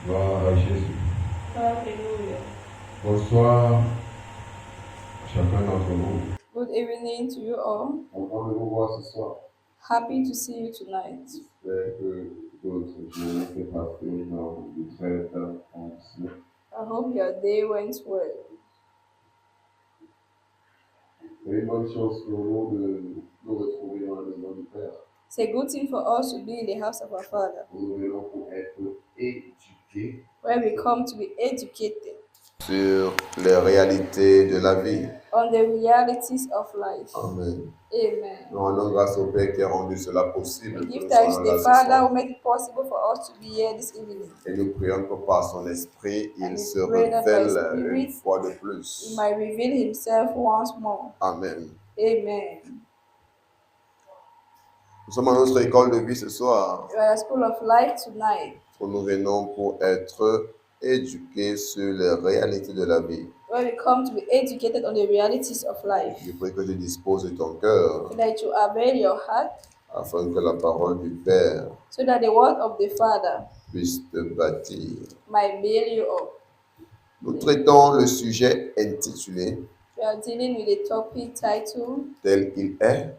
Gloire à Jésus. Hallelujah. Bonsoir, chacun d'entre vous. Good evening to you all. Content de vous voir ce soir. Happy to see you tonight. J'espère que votre journée s'est passée dans de très bonnes conditions. I hope your day went well. C'est une bonne chose pour nous de nous retrouver dans la maison du Père. It's a good thing for us to be in the house of our Father, Nous venons pour être éduqués where we come to be educated sur les réalités de la vie. on the realities of life. Amen. Amen. Nous rendons grâce au Père qui a rendu cela possible. We Que give nous thanks soyons to là the ce Father soir. who made it possible for us to be here this evening. Et nous prions que par son esprit, And il we se pray that by révèle Spirit, une fois de He plus. might reveal Himself once more. Amen. Amen. Nous sommes à notre école de vie ce soir. We are at the School of Life tonight, Où nous venons pour être éduqués sur les réalités de la vie. where we come to be educated on the realities of life, Je prie que tu disposes de ton cœur so that you avail your heart, afin que la parole du Père so that the word of the Father puisse te bâtir. might build you up. Nous traitons le sujet intitulé We are dealing with a topic titled Tel qu'il est,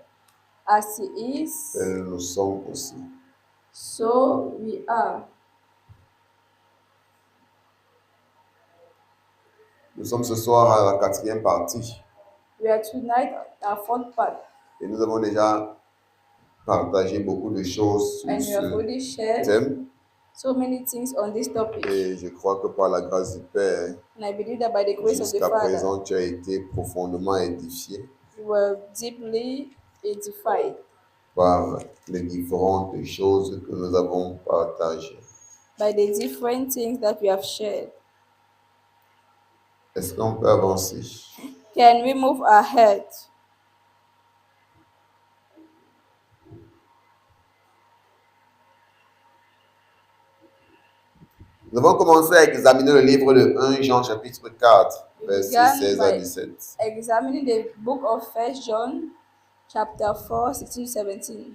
As He is, tel nous sommes aussi. So We Are. Nous sommes ce soir à la 4e partie. We are tonight our fourth part, Et nous avons déjà partagé beaucoup de choses sur and we have ce already shared thème. so many things on this topic. Et je crois que par la grâce du Père, And I believe that by the grace of the jusqu'à Father, présent, tu as été profondément édifié you were deeply edified par les différentes choses que nous avons partagées. by the different things that we have shared. Est-ce qu'on peut avancer? Can we move ahead? Nous avons commencé à examiner le livre de 1 Jean chapitre 4, versets 16 à 17. Examining the book of 1 John, chapter 4, 16 to 17.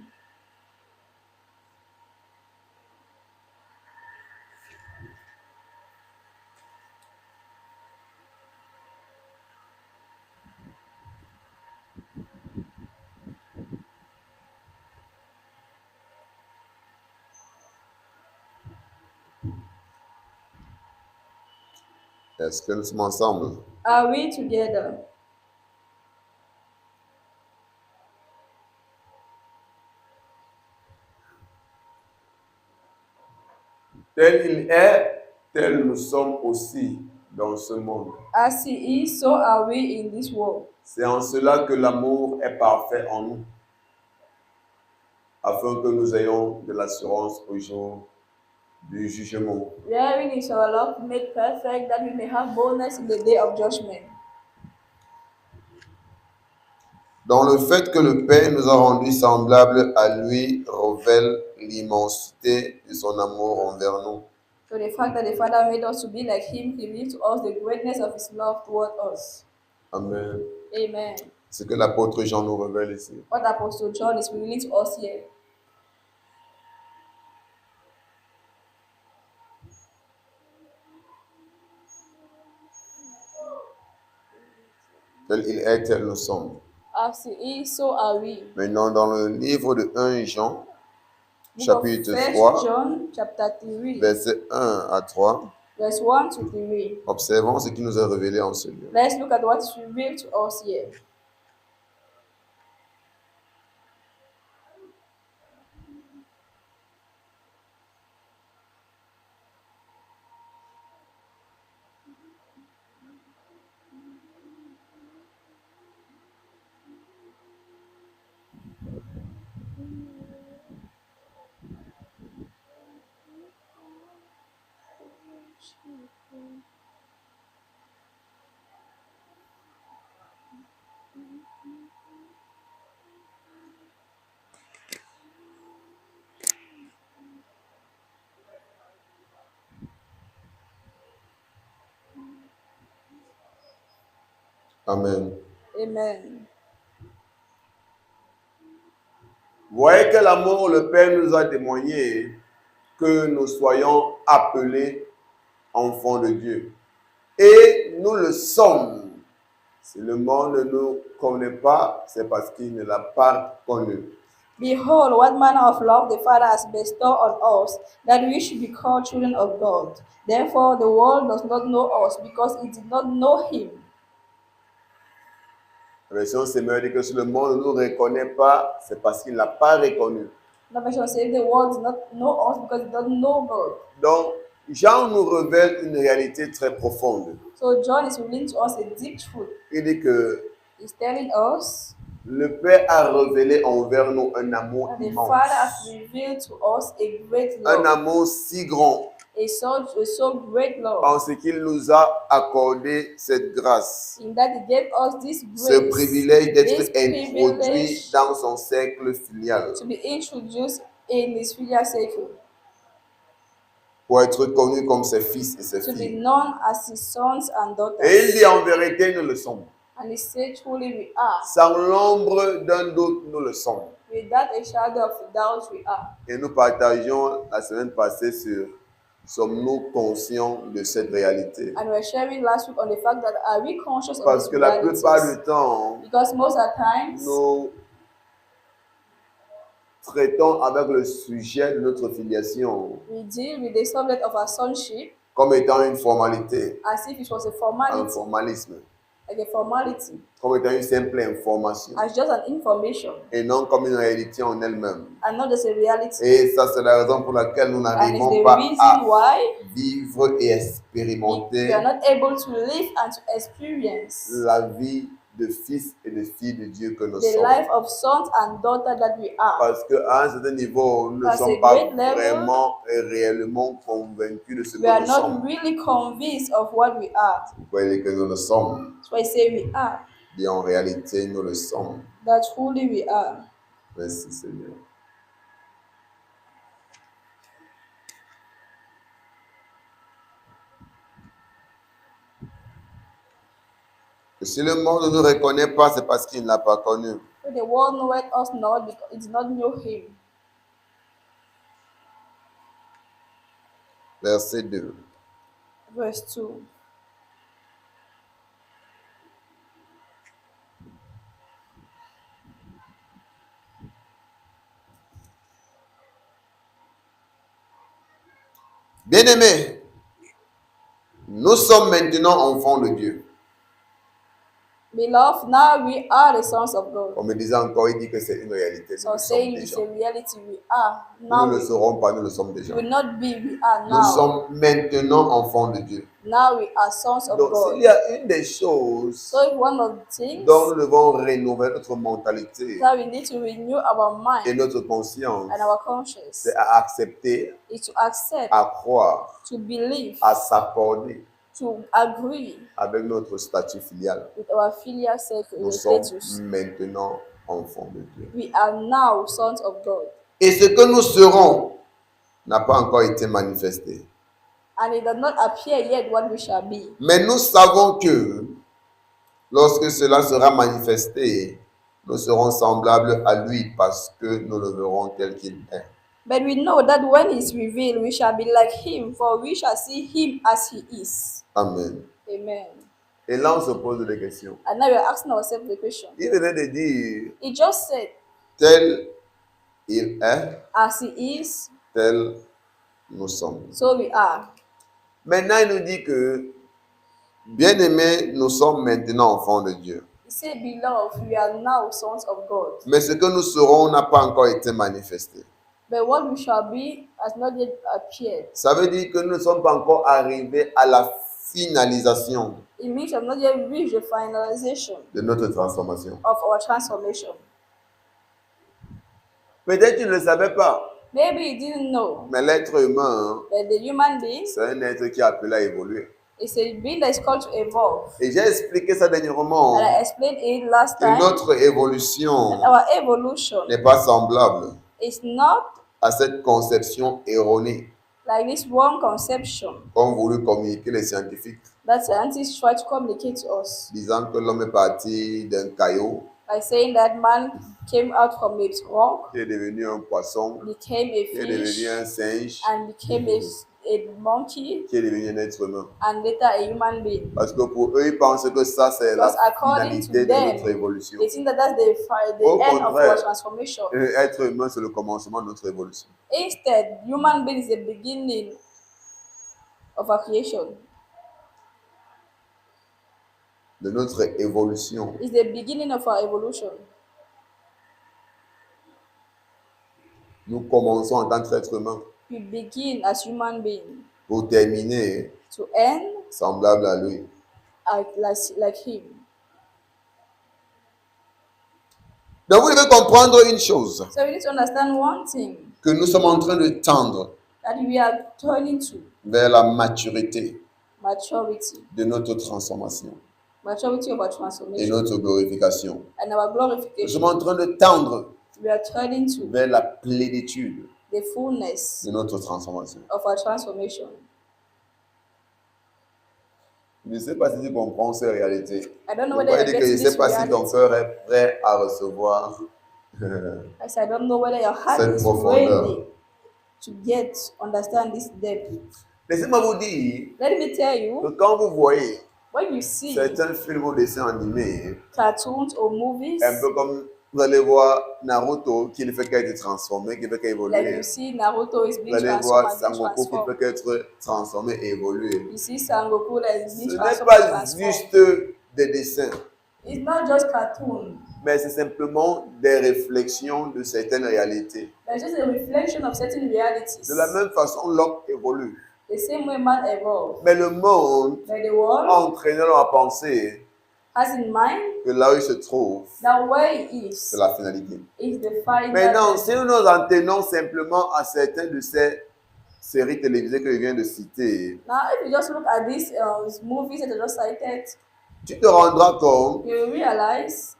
Est-ce que nous sommes ensemble? Are we together? Tel il est, tel nous sommes aussi dans ce monde. As He is, so are we in this world. C'est en cela que l'amour est parfait en nous, afin que nous ayons de l'assurance au jour du jugement. Wherein is our love made perfect, that we may have boldness in the day of judgment. Dans le fait que le Père nous a rendus semblables à lui révèle l'immensité de son amour envers nous. So the fact that the Father made us to be like Him, He reveals to us the greatness of His love toward us. Amen. Amen. Ce que l'apôtre Jean nous révèle ici. What Apostle John is revealing to us here. Tel il est, tel nous sommes. As He is, so are we. Maintenant, dans le livre de 1 Jean, Book chapitre of 1 3, John, chapter 3, versets 1 à 3, verse 1 to 3. observons ce qui nous est révélé en ce lieu. Let's look at what is revealed to us here. Amen. Amen. Voyez quel amour le Père nous a témoigné, que nous soyons appelés enfants de Dieu. Et nous le sommes. Si le monde ne nous connaît pas, c'est parce qu'il ne l'a pas connu. Behold, what manner of love the Father has bestowed on us, that we should be called children of God. Therefore, the world does not know us, because it did not know him. La version Seigneur dit que si le monde ne nous reconnaît pas, c'est parce qu'il ne l'a pas reconnu. The version says the world does not know us because it doesn't know God. Donc, Jean nous révèle une réalité très profonde. So John is revealing to us a deep truth. Il dit que He's telling us le Père a révélé envers nous un amour that the immense, Father has revealed to us a great un love, amour si grand, a so great love, parce qu'il nous a accordé cette grâce, in that He gave us this ce grace, privilège d'être this introduit privilege dans son cercle filial, to be introduced in His filial circle, pour être connu comme ses fils et ses to be filles. known as His sons and daughters. Et il dit en vérité, nous le sommes. And He said, truly we are. Sans l'ombre d'un doute, nous le sommes. Without a shadow of a doubt, we are. Et nous partageons la semaine passée sur sommes-nous conscients de cette réalité? And we're sharing last week on the fact that are we conscious of Parce these que la realities? plupart du temps, Because most of the times, nous traitons avec le sujet de notre filiation we deal with the subject of our sonship comme étant une formalité, as if it was a un formality, formalisme, like a formality, comme étant une simple information, as just an information, et non comme une réalité en elle-même. and not just a reality. Et ça, c'est la raison pour laquelle nous And it's n'arrivons the pas reason à why vivre et we expérimenter are not able to live and to experience la vie de fils et de filles de Dieu que nous the sommes. life of sons and daughters that we are. Parce qu'à un certain niveau, nous ne At a sommes pas great level, vraiment et réellement convaincus de ce We que are nous not sommes. really convinced of what we are. Vous voyez que nous le sommes. So I say we are, Et en réalité, nous le sommes. that truly we are. Merci Seigneur. Et si le monde ne nous reconnaît pas, c'est parce qu'il ne l'a pas connu. So the world knoweth us not because it did not know him. Verset 2. Verse 2. Bien-aimés, nous sommes maintenant enfants de Dieu. Beloved, now we are the sons of God. On me disait encore, il dit que c'est une réalité. Nous So le sommes saying it's déjà. a reality, we are. Nous Now ne le we serons pas, nous le sommes déjà. will not be, we are Nous now. sommes maintenant enfants de Dieu. Now we are sons of Donc, God. s'il y a une des choses So if one of the things dont nous devons rénover notre mentalité that we need to renew our et mind notre conscience, and our conscience c'est à accepter, is to accept, à croire, to believe, à s'accorder to agree avec notre statut filial. with our filial circle, Nous the sommes status. maintenant enfants de Dieu. We are now sons of God. Et ce que nous serons n'a pas encore été manifesté. And it does not appear yet what we shall be. Mais nous savons que lorsque cela sera manifesté, nous serons semblables à lui parce que nous le verrons tel qu'il est. But we know that when he is revealed, we shall be like him, for we shall see him as he is. Amen. Amen. Et là, on se pose des questions. And now we are asking ourselves the question. Il venait de dire, He just said, tel il est, as he is, tel nous sommes. so we are. Maintenant, il nous dit que, bien-aimés, nous sommes maintenant enfants de Dieu. He said, beloved, we are now sons of God. Mais ce que nous serons n'a pas encore été manifesté. But what we shall be has not yet appeared. Ça veut dire que nous ne sommes pas encore arrivés à la finalisation It means we have not yet reached the finalization de notre transformation. of our transformation. Peut-être tu ne le savais pas, Maybe you didn't know, mais l'être humain, but the human being c'est un être qui est appelé à évoluer. is a being that is called to evolve. Et j'ai expliqué ça dernièrement, And I explained it last que time. notre évolution That our evolution n'est pas semblable is not à cette conception erronée like this wrong conception qu'ont voulu communiquer les scientifiques, that scientists try to communicate to us disant que l'homme est parti d'un caillot, by saying that man came out from a rock, qui est devenu un poisson, became a qui est devenu fish, un singe, and became a a monkey qui est devenu un être humain. and later a human being. Parce que pour eux, ils pensent que ça, c'est la Because according to finalité de notre them, évolution. they think that that's the Au end of contraire, our transformation. Être humain, c'est le commencement de notre évolution. Instead, human being is the beginning of our creation. De notre évolution. It's the beginning of our evolution. Nous commençons en tant qu'être humain We begin as human being pour terminer to end semblable à lui. like him. Donc vous devez comprendre une chose, So we need to understand one thing, que nous sommes en train de tendre that we are turning to vers la maturité maturity. de notre transformation Maturity of our et transformation notre glorification. and our Nous sommes glorification. en train de tendre We are turning to vers la plénitude the fullness de notre transformation. of our transformation. Je ne sais pas si tu comprends ces réalités. I don't know Je whether pourrais you're dire que je ne getting sais this pas si ton reality. cœur est prêt à recevoir As I don't know whether your heart cette is profondeur. ready to understand this depth. Laissez-moi vous dire Let me tell que you, quand vous voyez when you see certains films ou dessins animés, cartoons or movies, un peu comme vous allez voir Naruto qui ne fait qu'être transformé, qui ne fait like qu'évoluer. you see Naruto is Vous being allez transformed voir and being Sangoku qui ne transformed. fait qu'être transformé et évoluer. You see Sangoku that is Ce being n'est transformed pas and transformed. juste des dessins, It's not just cartoon. mais c'est simplement des réflexions de certaines réalités. It's just a reflection of certain realities. De la même façon, l'homme évolue. The same way man evolved. Mais le monde But the a world entraîné l'homme à penser has in mind que là où il se trouve, that where he c'est is la finalité. the final. Maintenant, si nous nous en tenons simplement à certaines de ces séries télévisées que je viens de citer, Now, if you just look at these movies that I just cited, tu te rendras compte you will realize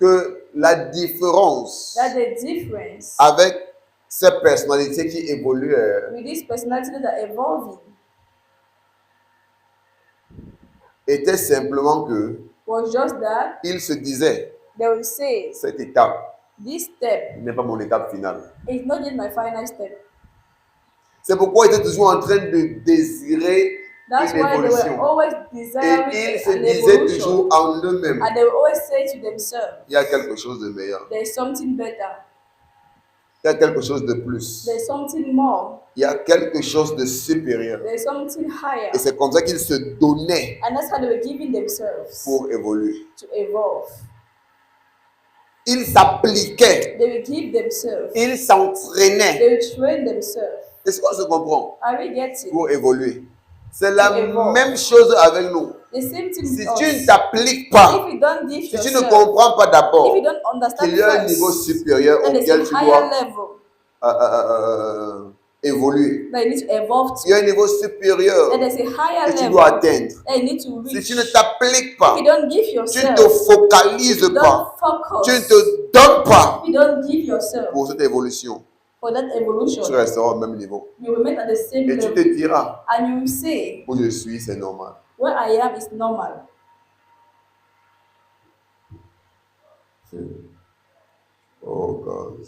que la différence that the difference avec ces personnalités qui évoluent with these personalities that are evolving était simplement que was just that il se disait, they will say, cette étape this step n'est pas mon étape finale. is not yet my final step. C'est pourquoi ils étaient toujours en train de désirer That's une why they were évolution. always Et desiring ils se an disaient evolution. toujours en eux-mêmes, And they will always say to themselves, il y a quelque chose de meilleur, there's something better, il y a quelque chose de plus, there's something more, il y a quelque chose de supérieur. there's something higher. Et c'est comme ça qu'ils se donnaient And that's how they were giving themselves pour évoluer. to evolve. Ils s'appliquaient, They will give themselves, ils s'entraînaient. they will train themselves. Est-ce qu'on se comprend? Are we getting? Pour évoluer. C'est la To evolve. même chose avec nous. The same thing Si with tu us. ne t'appliques pas, If you don't give si tu ne yourself, comprends pas d'abord if you don't understand qu'il y a un niveau first, supérieur then there's auquel a tu higher dois level évoluer, that you need to evolve il y to. a un niveau supérieur Then there's a higher que tu level dois atteindre. that you need to Si reach. tu ne t'appliques pas, If you don't give tu ne yourself, te focalises don't pas, focus, tu ne te donnes pas if you don't give yourself pour cette évolution, for that tu evolution, resteras au même niveau. you remain at the same Et tu te level. diras, And you will say, où je suis, c'est normal. where I am is normal. Oh God.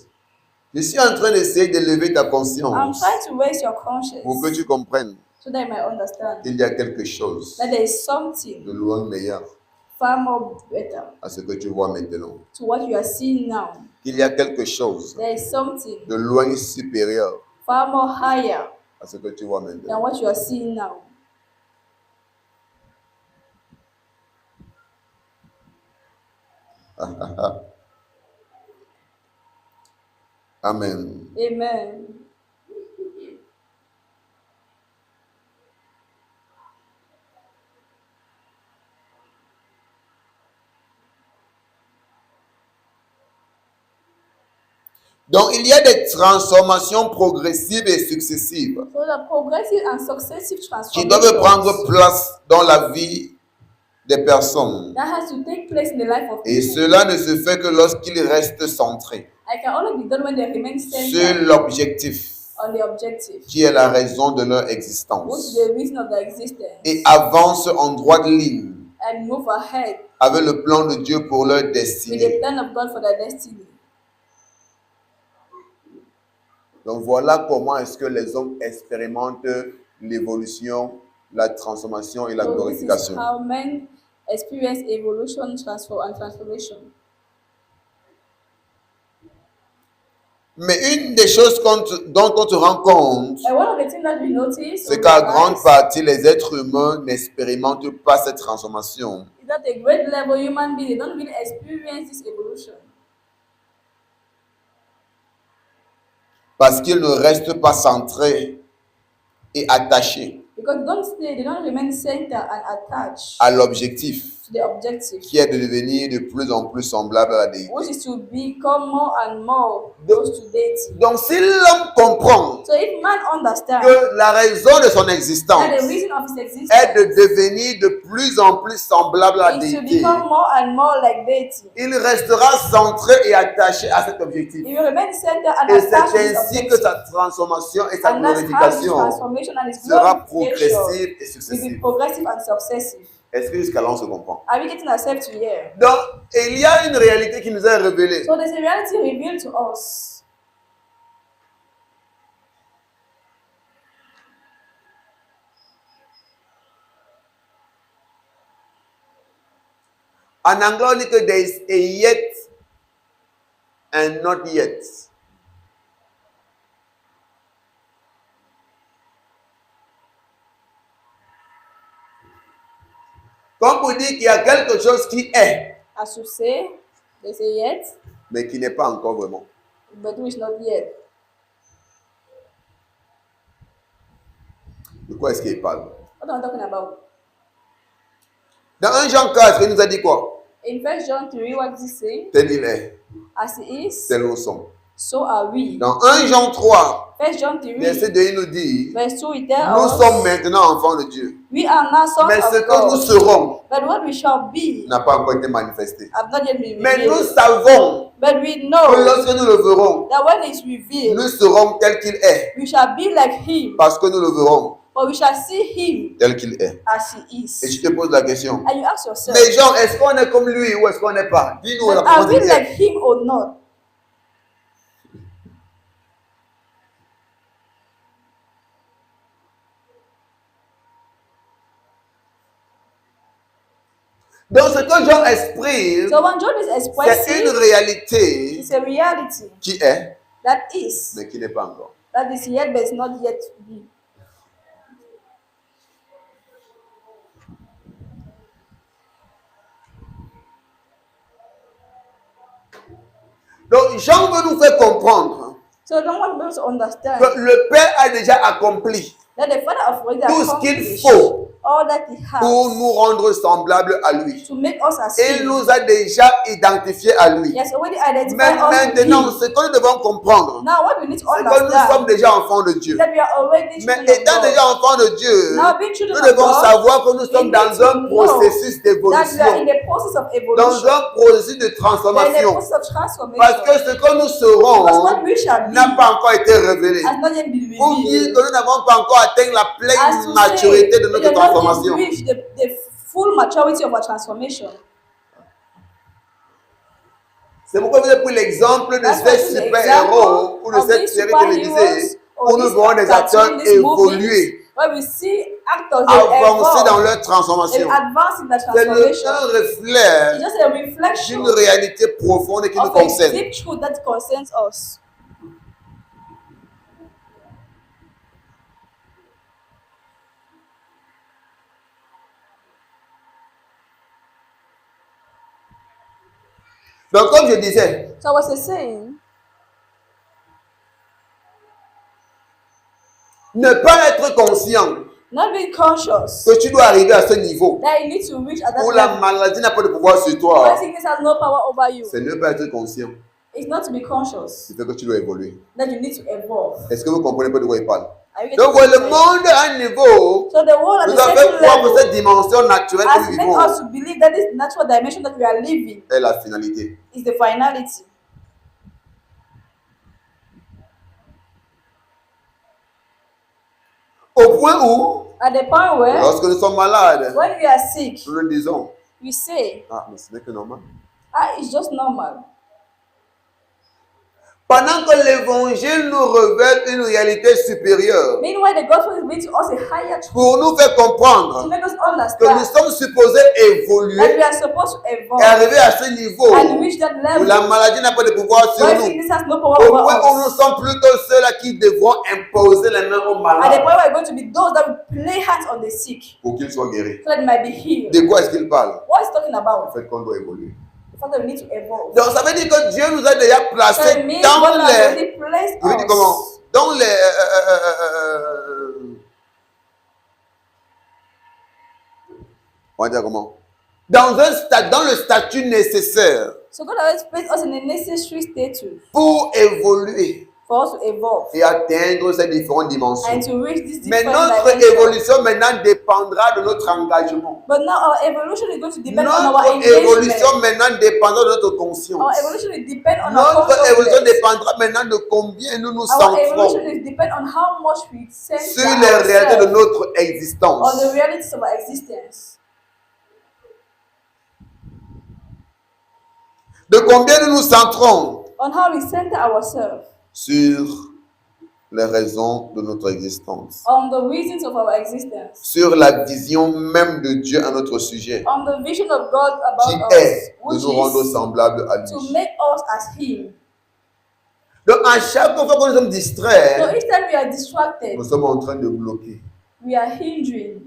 Je suis en train d'essayer d'élever ta I'm conscience trying to raise your pour que conscience tu comprennes so that you might understand qu'il y a quelque chose that there is de something loin meilleur far more better à ce que tu vois maintenant. to what you are seeing now. Qu'il y a quelque chose There is something de loin supérieur far more higher à ce que tu vois than maintenant. what you are seeing now. Amen. Amen. Donc, il y a des transformations progressives et successives So the progressive and successive qui doivent prendre transformations place dans la vie des personnes. that has to take place in the life of Et people. cela ne se fait que lorsqu'ils restent centrés I can only be done when they remain sur centered l'objectif on the objective, qui est la raison de leur which is existence the reason of their existence, et avancent en droite ligne and move ahead avec le plan de Dieu pour leur with the destinée. plan of God for their destiny. Donc voilà comment est-ce que les hommes expérimentent l'évolution, la transformation et la So this is glorification. how men experience evolution, transformation. Mais une des choses dont on se rend compte, And one of the things that we notice c'est or qu'à grande realize partie, les êtres humains n'expérimentent pas cette transformation is that a great level human beings, they don't really experience this evolution parce qu'ils ne restent pas centrés et attachés because they don't remain centered and attached à l'objectif to the objective, qui est de devenir de plus en plus semblable à la déité. which is to become more and more close to deity. Donc si l'homme comprend So if man understands que la raison de son existence that the reason of his existence est de devenir de plus en plus semblable à la is to déité, become more and more like deity, il restera centré et attaché à cet objectif. he will remain centered and Et attached to c'est this ainsi que objective. sa transformation et sa And that's how his glorification transformation and his sera glorification progressive et will be successive. progressive and successive. Est-ce que jusqu'à là on se comprend? Are we getting ourselves to here? Donc, il y a une réalité qui nous est révélée. So there's a reality revealed to us. En anglais, on dit que there is a yet and not yet. Comme pour dire qu'il y a quelque chose qui est, As you say, there's a yet, mais qui n'est pas encore vraiment. but which not yet. De quoi est-ce qu'il parle? What am I talking about? Dans 1 Jean 4, il nous a dit quoi? In 1 John 3, what does it say? Tel il est, As he is, tel nous sommes. so are we. Dans 1 Jean 3, 1 John 3, verset 2, il nous dit, verse 2, it tells nous us, sommes maintenant enfants de Dieu. we are now sons Mais ce of que nous God, serons but what we shall be n'a pas encore été manifesté. have not yet been Mais nous revealed. savons But we que know lorsque nous le verrons, that when it's revealed, nous serons tel qu'il est, we shall be like him, parce que nous le verrons for we shall see him tel qu'il est. as he Et is. je te pose la question. And you ask yourself, Mais Jean, est-ce qu'on est comme lui ou est-ce qu'on n'est pas? Dis-nous but la are réponse we est like him or not? Donc ce que Jean exprime, So when John is c'est une expressing, réalité it's a reality qui est, that is, mais qui n'est pas encore. that is yet but is not yet to be. Donc Jean veut nous faire comprendre So John wants us to understand que le Père a déjà accompli that the Father of already tout ce qu'il accomplished faut all that he pour has nous rendre semblables à lui. to make us as Et il him. nous a déjà identifiés à lui. He has already Mais identified us with maintenant, him. ce que nous devons comprendre, Now what we need to c'est que nous sommes understand déjà enfants de Dieu. that we are already Mais children of étant God. déjà enfants de Dieu, Now being children nous of devons God, savoir que nous sommes we dans need un to know processus that we are in d'évolution, the process of dans evolution. un processus de We are in the transformation. process of transformation. Parce que ce que nous Because serons what we shall be n'a pas encore été révélé. has not yet been Pour dire revealed. que nous n'avons pas encore atteint la As pleine to maturité say, de we notre have not yet transformation. reached the full maturity of our transformation. C'est pourquoi vous avez pris l'exemple de That's why ces this super-héros ou de example of cette these série superheroes télévisée or où nous these voyons des acteurs cartoons, these movies, évoluer, where we see actors they avancer dans evolve, leur they transformation. advance in their C'est un transformation. reflet It's just a reflection d'une réalité profonde et qui nous of a concerne. deep truth that concerns us. Donc, comme je disais, So I was saying, ne pas être conscient not being conscious que tu dois arriver à ce niveau that you need to reach at that où la level. maladie n'a pas de pouvoir sur When toi, sickness has no power over you, c'est ne pas être conscient. it's not to be conscious C'est fait que tu dois évoluer. that you need to evolve. Est-ce que vous comprenez pas de quoi il parle? Are you getting Donc, what le I'm saying? monde à un niveau So the world at nous a a fait certain croire que level cette dimension naturelle que has nous made vivons us to believe that this natural dimension that we are living est la finalité. is the finality. Au point où, At the point where, lorsque nous sommes malades, when we are sick, nous le disons. we say, Ah, mais ce n'est que normal. it's just normal. Pendant que l'évangile nous révèle une réalité supérieure, Meanwhile, the gospel is made to us a higher truth pour nous faire to comprendre make us que nous understand sommes supposés that évoluer we are supposed to et evolve arriver à ce niveau and reach that où level la maladie n'a pas de pouvoir sur where nous. sickness has no Au power over point où nous us. sommes plutôt ceux-là qui devront imposer les mains aux At the malades point where we're going to be those that will lay hands on the sick pour qu'ils soient guéris. so that they might be healed. De quoi est-ce qu'il parle? What is talking Le about? fait qu'on doit évoluer. The fact that we need to evolve. Donc ça veut dire que Dieu nous a déjà So it placés means dans God has les... already placed Je veux dire comment? us Dans les... on va dire comment? Dans le statut nécessaire So God has placed us in a necessary status pour évoluer for us to evolve et atteindre ces différentes dimensions. and to reach this Mais different notre dimension. évolution maintenant dépendra de notre engagement. But now our evolution is going to depend on our Notre engagement. évolution maintenant dépendra de notre conscience. Our evolution will depend on our Notre évolution consciousness. dépendra maintenant de combien nous nous Our evolution centrons will depend on how much we center sur les réalités de ourselves notre on the existence. realities of our existence. De combien nous nous centrons On how we center ourselves sur les raisons de notre existence. on the reasons of our existence, Sur la vision même de Dieu à notre sujet, on the vision of God qui about us, est de which nous rendre is semblables à to lui. make us as Him. Donc à chaque fois que nous sommes So distraits, each time we are distracted, nous sommes en train de bloquer we are hindering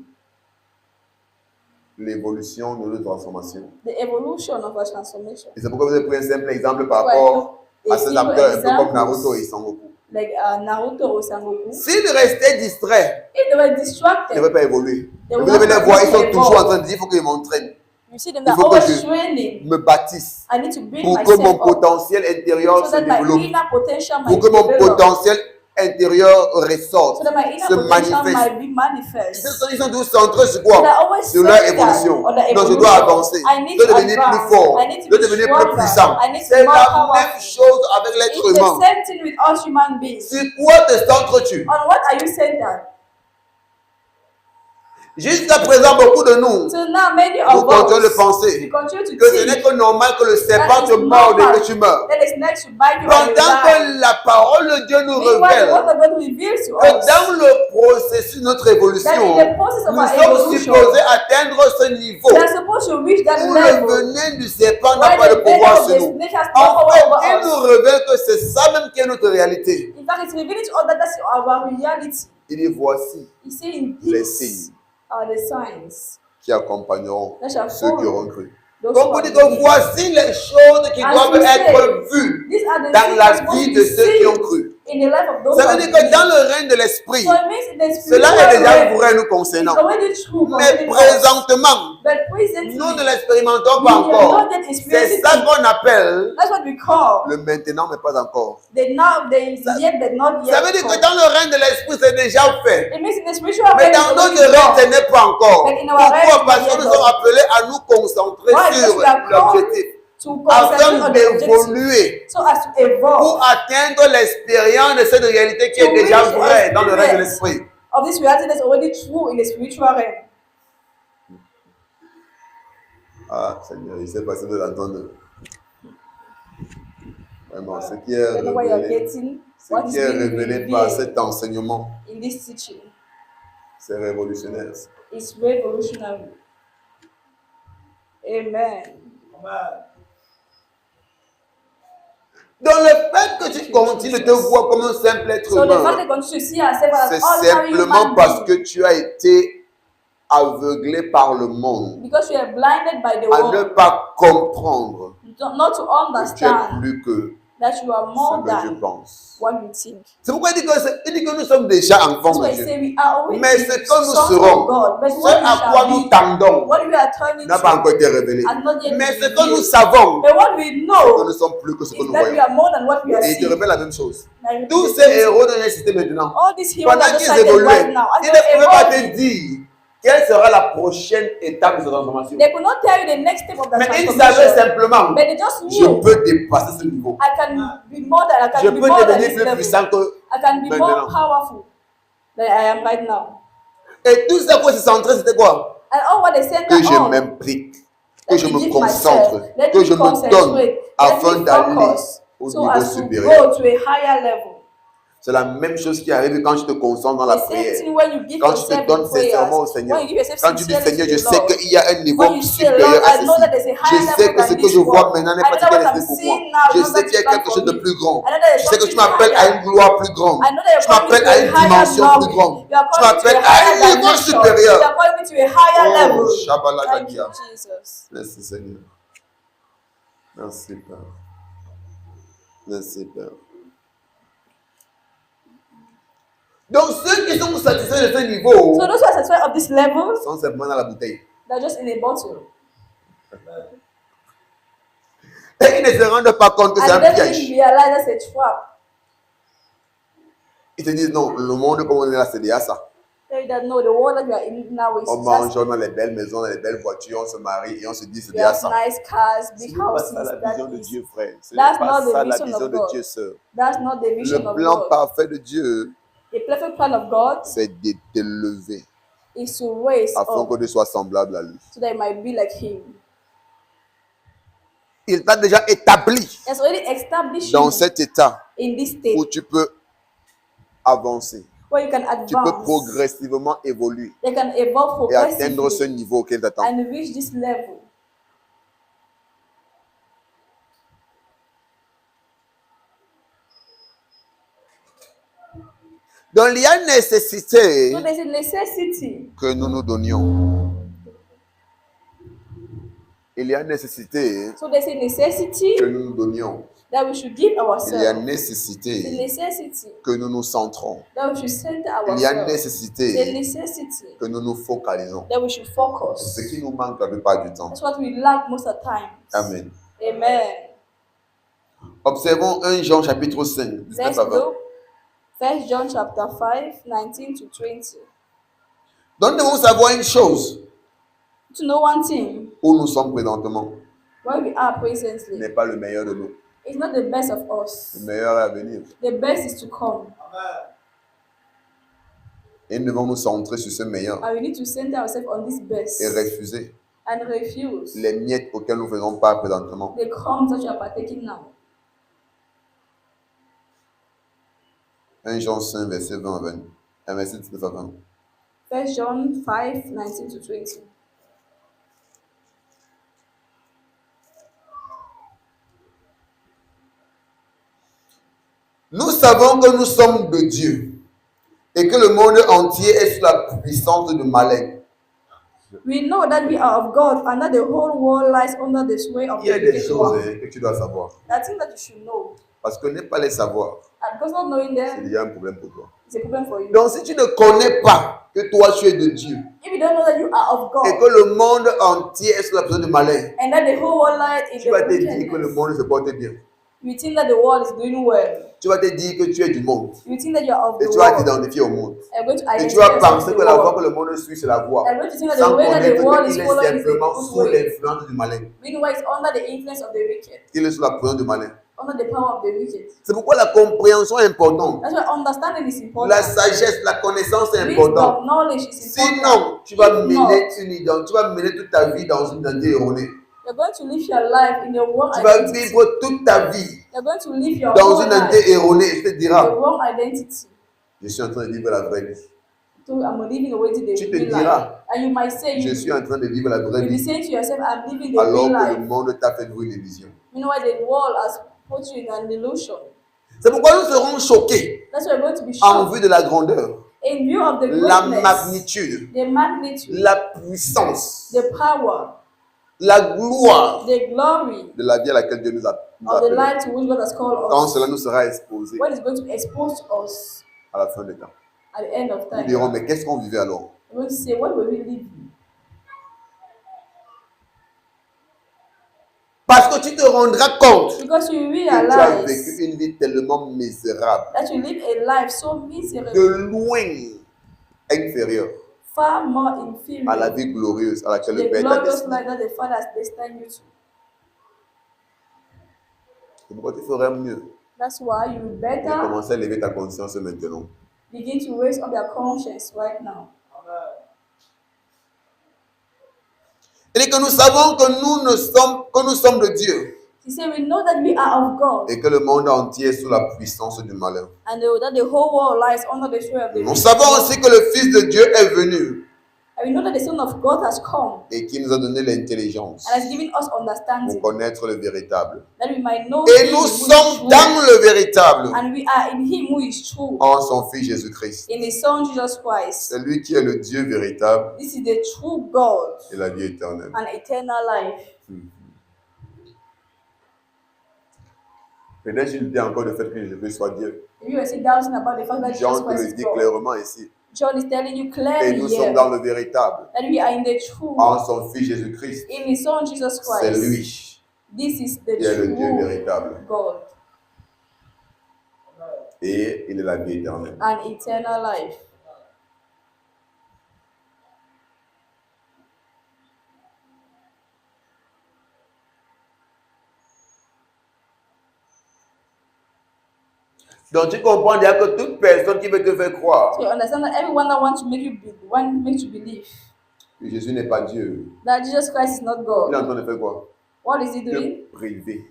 l'évolution de notre transformation. the evolution of our transformation. Et c'est pourquoi vous avez pris un simple exemple par Right. rapport à A ces simple acteurs un peu comme example, Naruto et Sangoku. like Naruto or Sangoku. S'ils restaient distraits, If they were ils ne distracted, pouvaient pas évoluer. They Et will vous devez not les voir, ils sont evolve. toujours en train de dire, il faut qu'ils m'entraînent. you see them, Il they're faut que always je training. me bâtisse I need to build pour que myself mon up potentiel intérieur so se that my développe, inner potential pour might que mon develop, potentiel intérieur ressorte, so that my inner se potential manifeste. might be manifest. Ils sont tous centrés sur So they're quoi? always Sur leur centered évolution. on the Donc je evolution. dois avancer, I need je dois to devenir advance. plus fort, I need to je dois be devenir plus stronger. puissant. I need to C'est be more la powerful. même chose avec l'être It's the humain. same thing with us human beings. Sur quoi te centres-tu? On what are you centered? Jusqu'à présent, beaucoup de nous, So now many nous of continuons de us, we penser continue to que ce n'est think que normal que le serpent that te it's morde et normal que tu meurs. that it's next to bite you and you Pendant die. que la parole de Dieu nous Meanwhile, the révèle word of God reveals to que us dans le processus de notre that évolution, in the process of nous our sommes evolution, supposés atteindre ce niveau we are supposed to reach that où le level venin du serpent n'a where pas the de venom pouvoir of sur the nous. snake has no En power fait, over il nous us. révèle que c'est ça même qui est notre réalité. In fact, it's revealing to us that that's our reality. Il dit voici You see, in les these signes are the signs qui accompagneront that shall ceux qui follow auront cru. those Donc who vous are dites que believing. voici les choses qui As doivent we say, être vues These are the dans things la that supposed vie to de be ceux qui ont seen cru. in the life of those Ça who veut are dire que dans believing. le règne de l'esprit, So it means in the cela est spiritual déjà realm, vrai nous it's concernant. already true Mais concerning us. présentement, But presently, nous ne l'expérimentons we pas are encore. not yet C'est experiencing ça it. qu'on appelle That's what we call le maintenant, mais pas encore. the now, the yet, but not yet. Ça veut dire que call. dans le règne de l'esprit, c'est déjà fait. It means in the spiritual Mais realm, dans it's notre already règne, ce done. n'est pas encore. But in our Pourquoi? règne, Parce it's que not nous yet sommes appelés à nous concentrer Why? Because sur we are called l'objectif. to concentrate Afin on the objective, d'évoluer, so as to evolve, pour atteindre l'expérience de cette réalité qui est To déjà reach the vraie dans le règne de experience l'esprit. of this reality that's already true in the spiritual realm. Ah, Seigneur, il s'est passé de l'entendre. Vraiment, ce qui est I don't know what you're révélé, getting, ce what qui is est being révélé par revealed cet enseignement, in this teaching c'est révolutionnaire. is revolutionary. Amen. Donc le fait que tu continues de te voir comme un simple être So the fact humain, that continue to see ourselves as c'est ordinary simplement human parce que beings tu as été aveuglé par le monde because we are blinded by the à ne world, pas comprendre not to que tu es understand plus que that you are more ce que tu than penses. what you think. C'est pourquoi il dit que nous sommes déjà enfants That's de why I Dieu. say we are already Mais ce que nous sons serons, of God, but ce what we à quoi shall nous be, tendons, what we are turning n'a pas to, encore été révélé. has not yet Mais been ce que nous revealed. savons, But what we c'est que know nous sommes plus que ce que is nous that we voyons. are more than what we are Et il te seeing. révèle la même chose. Like, Tous ces héros de l'université maintenant, all these heroes pendant are qu'ils decided évoluaient, right now. As ils they ne pouvaient pas evolve, te dire quelle sera la prochaine étape de cette transformation. they could not tell you the next step of that Mais ils savaient transformation. simplement, But they just je knew peux dépasser ce niveau. I can be more than I Je can be peux more than devenir this plus level. puissant que... I can be maintenant. more powerful than I am right now. Et tout ça quoi se centrer, c'était quoi? And all what they said Que je on, m'implique, que let je me me give concentre, myself, let que me je me donne concentrate, let afin me d'aller focus au so niveau as to supérieur. go to a higher level. C'est la même chose qui arrive quand tu te concentres dans la The same prière. thing when you give Quand tu te yourself donnes in prayers, sincèrement au when Seigneur. you give yourself Quand tu dis, sincerely Seigneur, to je the sais Lord. qu'il y a un niveau When you say, supérieur Lord, à I know that there's ceci. a higher Je sais level que ce than que this je vois one. maintenant n'est I pas know that what égal I'm pour moi. seeing now Je is not sais qu'il y a that quelque chose de plus grand. I know that Je there's sais que tu something m'appelles à une higher. gloire plus grande. I know that you're Tu calling me m'appelles to à a une higher dimension plus glory. grande. You are Tu calling me to m'appelles a à un higher niveau dimension. You supérieur. are calling me to a higher Oh, level. Thank you, Shabalagadia. Jesus. Merci Seigneur. Merci Père. Merci Père. Donc ceux qui sont satisfaits de ce niveau So those who are satisfied of this level, sont simplement dans la bouteille. they're just in a bottle. Et ils ne se rendent pas compte que c'est And un they didn't piège. realize that's a trap. Ils te disent non, le monde comme on est là, c'est déjà ça. They don't know the world that you are in now is On mange, just on a les belles maisons, les belles voitures, on se marie et on se dit c'est we déjà have ça. nice cars, Ce big n'est pas houses. ça la That vision de is, Dieu, frère. Ce n'est that's pas not the ça la vision vision of de God. Dieu, sœur. That's not the vision Le of plan God. parfait de Dieu, The perfect plan of God c'est de t'élever is to raise afin que up tu sois semblable à lui. so that it might be like Him. Il t'a déjà établi It's already established dans you cet état in this où state tu peux avancer. where you can Tu peux advance. progressivement évoluer They can evolve et atteindre ce progressively niveau qu'il t'attend. and reach this level. Donc il y a nécessité So there's a necessity. que nous nous donnions. Il y a nécessité So there's a necessity que nous nous donnions. that we should give Il y a ourselves. The nécessité necessity que nous nous centrons. that we should center Il y a ourselves. The nécessité necessity que nous nous focalisons. that we should C'est focus. ce qui nous manque la plupart du temps. That's what we lack most of the time. Amen. Amen. Observons 1 Jean chapitre 5, 19 Let's à 20. look 1 John chapter 5, 19 to 20. Donc nous devons savoir une chose, To know one thing, où nous sommes présentement where we are presently, n'est pas le meilleur de nous. it's not the best of us. Le meilleur est à venir. The best is to come. Et nous devons nous centrer sur ce meilleur And we need to center ourselves on this best et refuser and refuse les miettes auxquelles nous faisons part présentement. the crumbs that you are partaking now. 1 Jean 5, verset 20 à 20. Verset 19 à 20. 1 John 5, 19 to 20. Nous savons que nous sommes de Dieu et que le monde entier est sous la puissance du malin. We know that we are of God and that the whole world lies under the sway of Il y a the des wicked choses one. que tu dois savoir. I think that you should know. Parce que ne pas les savoir, And because not knowing c'est them déjà un problème pour toi. is a problem for you. Donc si tu ne connais pas que toi tu es de Dieu If you don't know that you are of et God que le monde entier est sous la puissance du malin, and that the whole world lies in tu vas the te dire que le wickedness, monde se porte bien. you think that the world is doing well. Tu vas te dire que tu es du monde You think that you are of et the tu vas world. t'identifier au monde. You're going to Et tu identify vas yourself penser with que the la voie world. que le monde suit, c'est la voie. You're going to think that Sans the way that connaître the world is qu'il est following is the simplement good sous way. l'influence du malin. Meanwhile, it's under the influence of the wicked, Il est sous la puissance du malin. under the power of the wicked. C'est pourquoi la compréhension est importante. That's why understanding is important. La sagesse, la connaissance est Wisdom, importante. knowledge is important. Sinon, tu vas If not, mener tu vas mener toute ta vie dans une identité erronée. you're going to live your life in your wrong Tu vas identity. vivre toute ta vie You're going to live your dans whole une life identité erronée. Et tu te in the diras, wrong identity. je suis en train de vivre la vraie vie. So I'm living the way to the Tu te real diras, life. And you might say, Je suis en train de vivre la vraie you'll be vie. saying to yourself, I'm living the Alors real que le life. monde t'a fait jouer l'illusion. Meanwhile, the world has put you in an illusion. C'est pourquoi nous serons choqués That's why we're going to be en shocked vue de la grandeur, in view of the la greatness, magnitude, the magnitude, la puissance, the power, la gloire the glory de la vie à laquelle Dieu nous a of the appelés. life to which God has called Quand us. cela nous sera exposé When it's going to expose to us à la fin des temps, at the end of nous time. dirons, mais qu'est-ce qu'on vivait alors? We're going to say, what were we living? Parce que tu te rendras compte Because you que tu as vécu realize une vie tellement misérable, that you live a life so de miserable, loin inférieure far more à la inferior vie glorieuse à laquelle to le the Père t'a glorious destiné. life that the Father has destined you to. C'est pourquoi tu ferais mieux That's why you de better commencer à élever ta conscience maintenant. begin to raise up your conscience right now. Et que nous savons que nous sommes de Dieu. He said, we know that we are of God, et que le monde entier est sous la puissance du malin. and that the whole world lies under the sway of the Nous wicked savons one. aussi que le Fils de Dieu est venu And we know that the Son of God has come et qui nous a donné l'intelligence and has given us pour understanding, connaître le véritable. that we might know Et him nous who is sommes true, dans le véritable and we are in him who is true, en son Fils Jésus-Christ. in his Son Jesus Christ. C'est lui qui est le Dieu véritable This is the true God et la vie éternelle. and eternal life. Peut-être il dit encore le fait que Jésus soit Dieu. If you are still doubting about the fact that Jesus Jean te Christ le is dit God, clairement ici. John is telling you Et clearly nous here sommes dans le véritable that we are in the true, en son Fils Jésus-Christ. in his Son Jesus C'est Christ. lui This is the qui est le Dieu true véritable. God Et il est la vie éternelle. and eternal life. Donc tu comprends déjà que toute personne qui veut te faire croire So you understand that everyone that wants to make you believe que Jésus n'est pas Dieu, that Jesus Christ is not il est God, en train de faire quoi? what is he doing? Te priver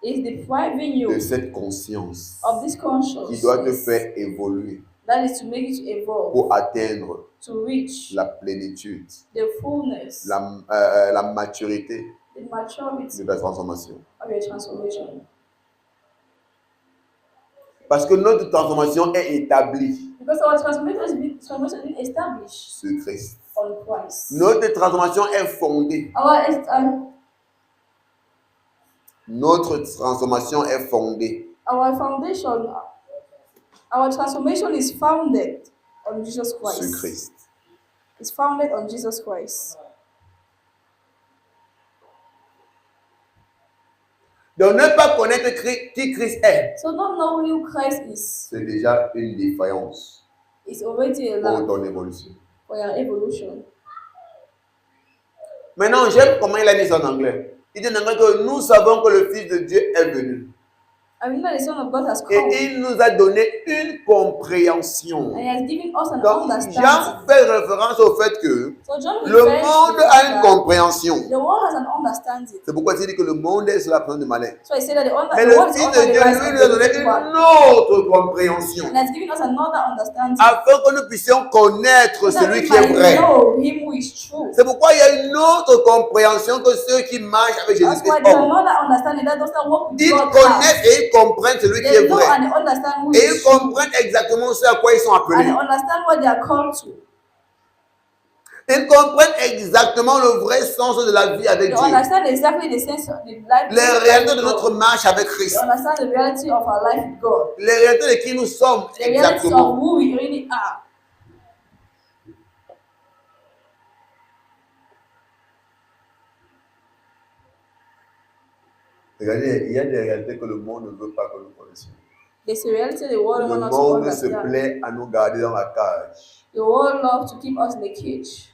Is depriving de you cette conscience of this qui doit te consciousness faire évoluer that is to make you to evolve, pour atteindre to reach la plénitude, the fullness, la maturité the maturity de la transformation. of your transformation. Parce que notre transformation est établie Because our transformation has been established sur Christ. on Christ. Notre transformation est fondée. Notre transformation est fondée Our foundation, our transformation is founded on Jesus sur Christ. Christ. It's founded on Jesus Christ. Donc ne pas connaître qui Christ est, So not knowing who Christ is c'est déjà une défaillance already a pour lack ton évolution. for your evolution. Maintenant, j'aime comment il a mis ça en anglais. Il dit en anglais que nous savons que le Fils de Dieu est venu. I mean that the Son of God has Et come il nous a donné une compréhension. and he has given us an Donc, understanding. Jean fait référence au fait que So John le refers monde to a une that compréhension. the world has an understanding. C'est pourquoi il dit que le monde est sous la pression du malin. So he said that Mais the le world is Fils under de the Dieu, rise lui, of nous a the donné wicked one. une autre compréhension. And has given us another understanding. Afin que nous puissions connaître So that celui we qui est might vrai. know him who is true. C'est pourquoi il y a une autre compréhension que ceux qui marchent avec That's Jésus-Christ why there's ont. another understanding that does not work with Ils God. connaissent et ils comprennent celui qui They est know vrai. and they understand who Et is ils true. comprennent exactement ce à quoi ils sont And they appelés. understand what they are called to. Ils comprennent exactement le vrai sens de la vie avec They Dieu. understand exactly the sense of the life. Les réalités de God. notre marche avec They Christ. understand the reality of our life with God. Les réalités de qui nous sommes The reality of exactement. who we really are. Regardez, il y a des réalités que le monde ne veut pas que nous connaissions. There's a reality the world Le wants us to monde se understand. plaît à nous garder dans la cage, The world loves to keep us in the cage,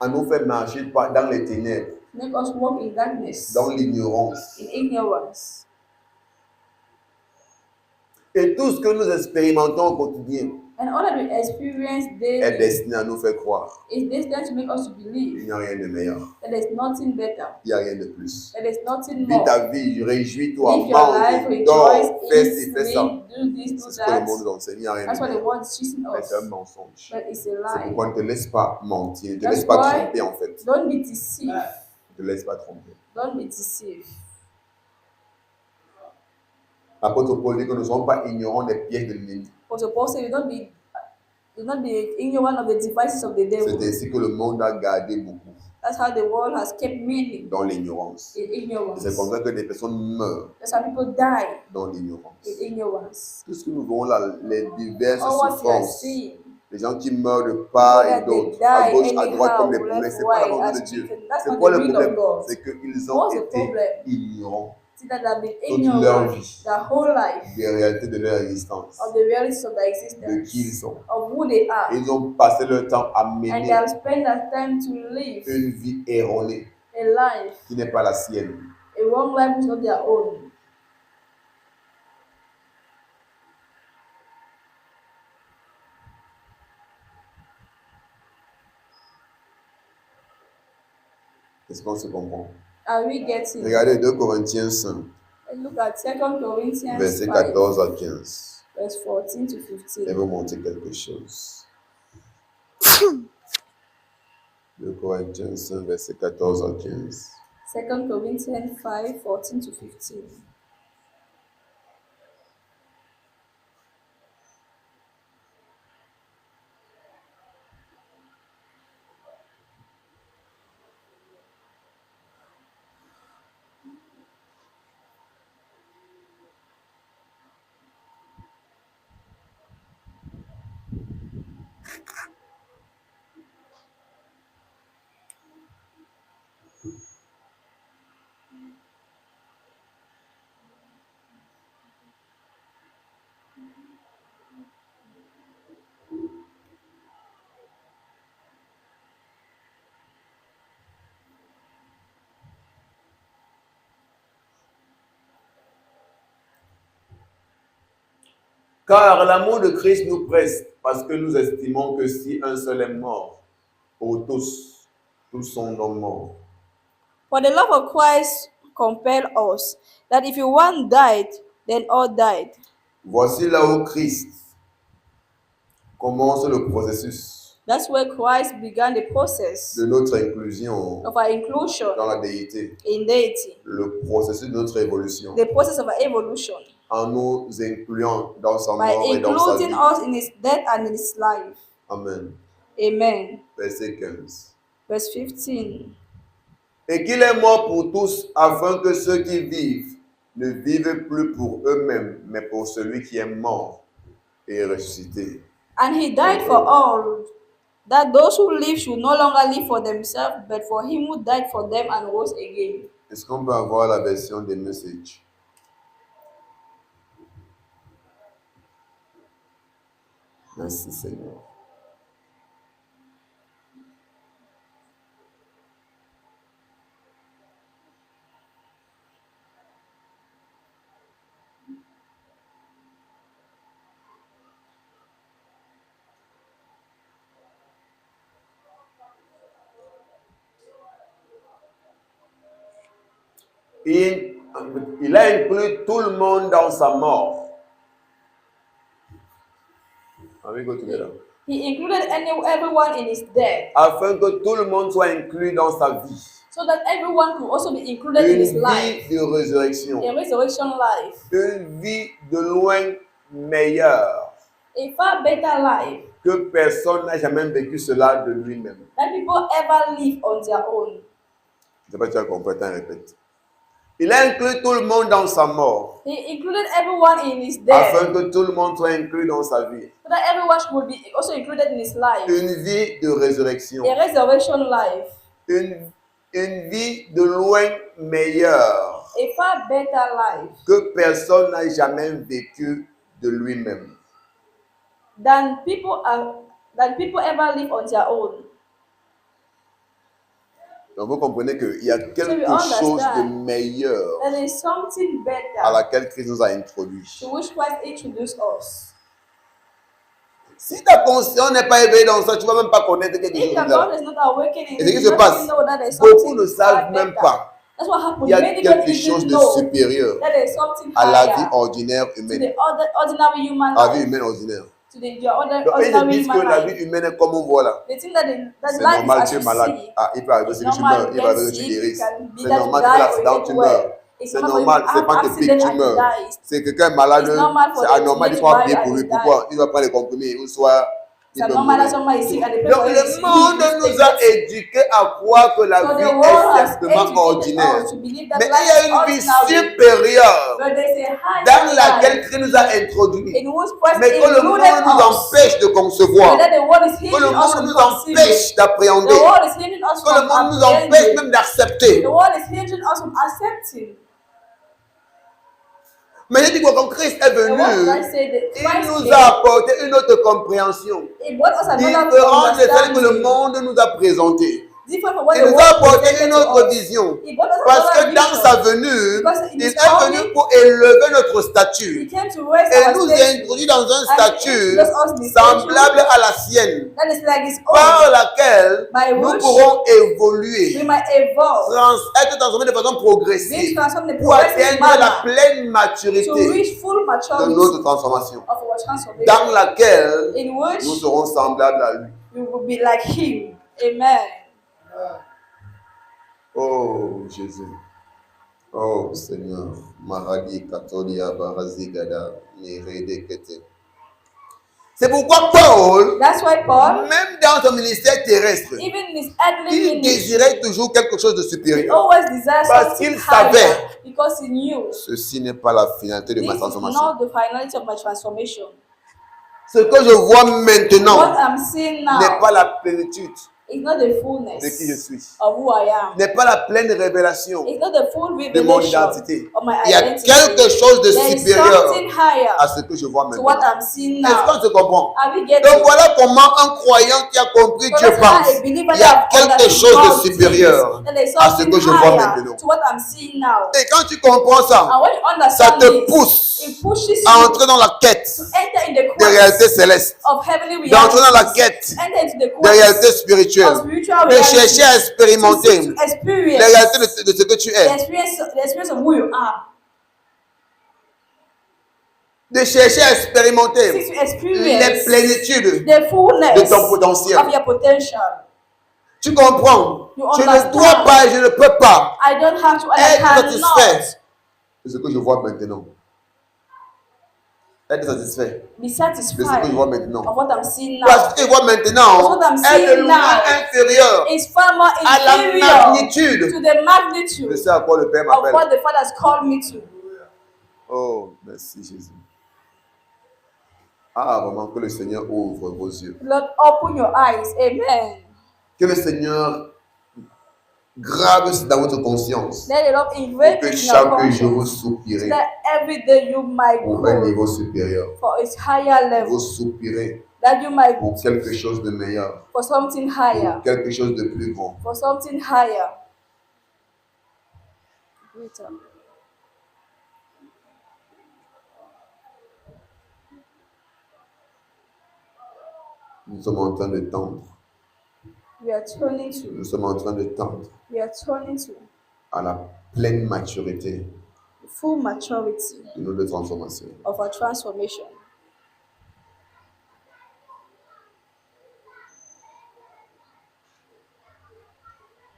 à nous faire marcher dans les ténèbres, make us walk in darkness, dans l'ignorance. in ignorance. Et tout ce que nous expérimentons au quotidien And all that we experience est daily destiné à nous faire croire is destined to make us to qu'il believe n'y a rien de meilleur, that there's nothing better, il n'y a rien de plus. that there's nothing Vis more. ta vie, réjouis-toi, Live your life, mange, dors, rejoice, fais eat, ci, fais ça. sleep, do this, do C'est ce que le monde that. nous enseigne, il n'y a rien That's de what the meilleur. world is teaching Mais us. c'est un mensonge. But it's a C'est lie. pourquoi ne te laisse pas mentir, ne te That's laisse pas why- tromper en fait. Don't be deceived. Ne te laisse pas tromper. Don't be deceived. L'apôtre Paul dit que nous ne sommes pas ignorants des pièges de l'ennemi. Also, Paul said, do not be ignorant of the devices of the devil. C'est ainsi que le monde a gardé beaucoup That's how the world has kept many dans l'ignorance. in Et ignorance. c'est comme ça que des personnes meurent That's how people die dans l'ignorance. in ignorance. Tout ce que nous voyons là, les diverses All what you are souffrances, seeing, les gens qui meurent de part et that they d'autre, die à gauche, à droite, anyhow, comme des poulets, left, c'est pas la right, volonté as de Dieu. chicken. That's C'est not quoi the le will of problème? God. C'est qu'ils ont What's the été problem? ignorants See that they've been toute leur ignorant vie their whole life des réalités de leur existence, of the realities of their de qui ils existence, sont. of who they are. Ils ont passé leur temps à And they mener have spent their time to live une vie erronée a life, qui n'est pas la sienne. a wrong life is not their own. Est-ce qu'on se comprend? Are we getting? Regardez 2 Corinthiens 5, Let's look at 2 Corinthians versets 5, 14 à 15. verse 14 to Je 15. vais vous montrer quelque chose. 2 Corinthiens 5, versets 14 à 15. 2 Corinthians 5, 14 to 15. Car l'amour de Christ nous presse, parce que nous estimons que si un seul est mort, pour tous sont donc morts. For the love of Christ compelled us, that if one died, then all died. Voici là où Christ commence le processus That's where Christ began the process de notre inclusion of our inclusion dans la déité, in deity, le processus de notre évolution, the process of our evolution, en nous incluant dans sa by mort et dans sa including vie. us in his death and in his life. Amen. Amen. Verset 15. Verse 15. Et qu'il est mort pour tous, afin que ceux qui vivent ne vivent plus pour eux-mêmes, mais pour celui qui est mort et ressuscité. And he died for all, that those who live should no longer live for themselves, but for him who died for them and rose again. Est-ce qu'on peut avoir la version des messages? Merci Seigneur. Il a inclus tout le monde dans sa mort. Can we go together? He included everyone in his death, Afin que tout le monde soit inclus dans sa vie. so that everyone could also be included in his Une life, vie de résurrection. a resurrection life, Une vie de loin meilleure. a far better life Que personne n'a jamais vécu cela de lui-même. than people ever live on their own. Je ne sais pas si tu as compris, t'en répète. Il a inclus tout le monde dans sa mort, He included everyone in his death, afin que tout le monde soit inclus dans sa vie. so that everyone should be also included in his life, Une vie de résurrection. a resurrection life, Une vie de loin meilleure a far better life que personne n'a jamais vécu de lui-même. than people ever live on their own. Donc vous comprenez qu'il y a we quelque understand chose de meilleur There is something à better laquelle Christ nous a introduit. to which Christ introduced us. Si ta conscience n'est pas éveillée dans ça, tu ne vas même pas connaître quelque chose If your de là. God is not awakening, Et ce qui you se don't passe, even know that there's beaucoup something ne far savent même better. pas That's what happened. qu'il y a Many quelque people chose didn't de know supérieur that there's something à la vie higher ordinaire to humaine. the ordinary human À la vie life. humaine ordinaire. To the other Donc, ils ordinary disent que human la life. vie humaine est comme on voit là. They think that that C'est life normal, is tu as es you malade. see. Ah, il peut arriver It's que tu normal, meurs, you il va get arriver que tu sick, guérisses. you can be C'est that normal you que die l'accident, or you tu get meurs. well. It's C'est normal normal, for c'est you pas have que pique, accident tu and you meurs. die. C'est quelqu'un est malade, It's normal for c'est them to anormal, make il you faut die pied and pour lui. you Pourquoi? Il va prendre les comprimés, ou soit il It's peut normal that mourir. somebody is sick and they pray Donc for le him. monde nous a éduqués à croire que la So the vie world est has simplement educated ordinaire. us to believe that Mais il life y a is une vie ordinary. supérieure But there's a dans higher laquelle life Christ nous a introduits. in which Christ Mais que le monde included nous us. empêche de concevoir. But that the world is Que le hindering us monde from nous conceiving. empêche The d'appréhender. world is hindering us Que le from monde nous empêche apprehending. même d'accepter. The world is hindering us from accepting. Mais je dis que quand Christ est And what venu, Christ said that il Christ nous came, a apporté une autre compréhension, it brought us another différente de celle que le understanding, monde nous a présentée. different from what Il the nous a world apporté presented une to autre us. vision. He brought us Parce another que dans vision. sa venue, Because in il his est venu coming, pour élever notre He statut came to raise et our nous statue introduit dans un and statut introduce us in the semblable statue à la sienne, that is like His par own, laquelle by nous which pourrons we évoluer, might evolve, être transformés de façon being progressive transformed in a pour progressive atteindre la manner pleine to maturité reach full de maturity notre transformation, of our transformation, dans laquelle in nous which serons semblables à lui. we will be like Him. Amen. Oh Jésus, oh Seigneur, Maradi Katolia Barazigada, Nirede Kete. C'est pourquoi Paul, That's why Paul, même dans son ministère terrestre, even in his earthly il ministry, désirait toujours quelque chose de he supérieur. always desired Parce something qu'il savait, higher because he knew ceci n'est pas la finalité de this ma is transformation. not the finality of my transformation. Ce que je vois What maintenant I'm seeing n'est now pas la plénitude is not the de qui je fullness suis, of who I am. n'est pas la pleine révélation It's not the full de mon revelation identité. of my Il y a identity. quelque chose de There is supérieur something higher à ce que je vois to what maintenant. I'm seeing Est-ce qu'on now. se comprend? Are we getting Donc it? voilà comment un croyant qui a compris So Dieu that's how pense. a believer Il y a that quelque understands chose God de supérieur thinks that there's à ce something que je vois higher maintenant. to what I'm seeing now. Et quand tu comprends ça, And when you ça understand te this, pousse it pushes à you entrer dans la quête to enter in the des réalités quest célestes, of heavenly d'entrer dans la realities, quête enter into the des réalités quest spirituelles, of spiritual de realities, chercher à to expérimenter seek to experience les réalités de ce que tu the es, experience of who you are, de chercher à seek expérimenter to les experience plénitudes the fullness de ton potentiel. of your potential. Tu comprends? You Je ne understand. dois pas et je ne peux pas I don't have to, and I être cannot satisfait de ce que je vois maintenant. Être satisfait be de ce que satisfied je vois of maintenant. what I'm seeing Parce now. que je vois maintenant What I'm est de seeing loin now inférieur It's far more à la inferior magnitude to the magnitude de ce à quoi le Père of what m'appelle. the Father has called me to. Oh, merci Jésus. Ah, vraiment, que le Seigneur ouvre vos yeux. Lord, open your eyes. Amen. Que le Seigneur grave dans votre conscience. Let the Lord Pour invade que in your chaque jour vous conscience. So soupirez that every day you might pour un go niveau supérieur. for its higher level. Vous soupirez That you might pour quelque chose de meilleur. for something higher. Pour quelque chose de plus grand. For something higher. Greater. Nous sommes en train de tendre. We are turning to. Nous sommes en train de tendre We are turning to à la pleine maturité full maturity de notre transformation. of our transformation.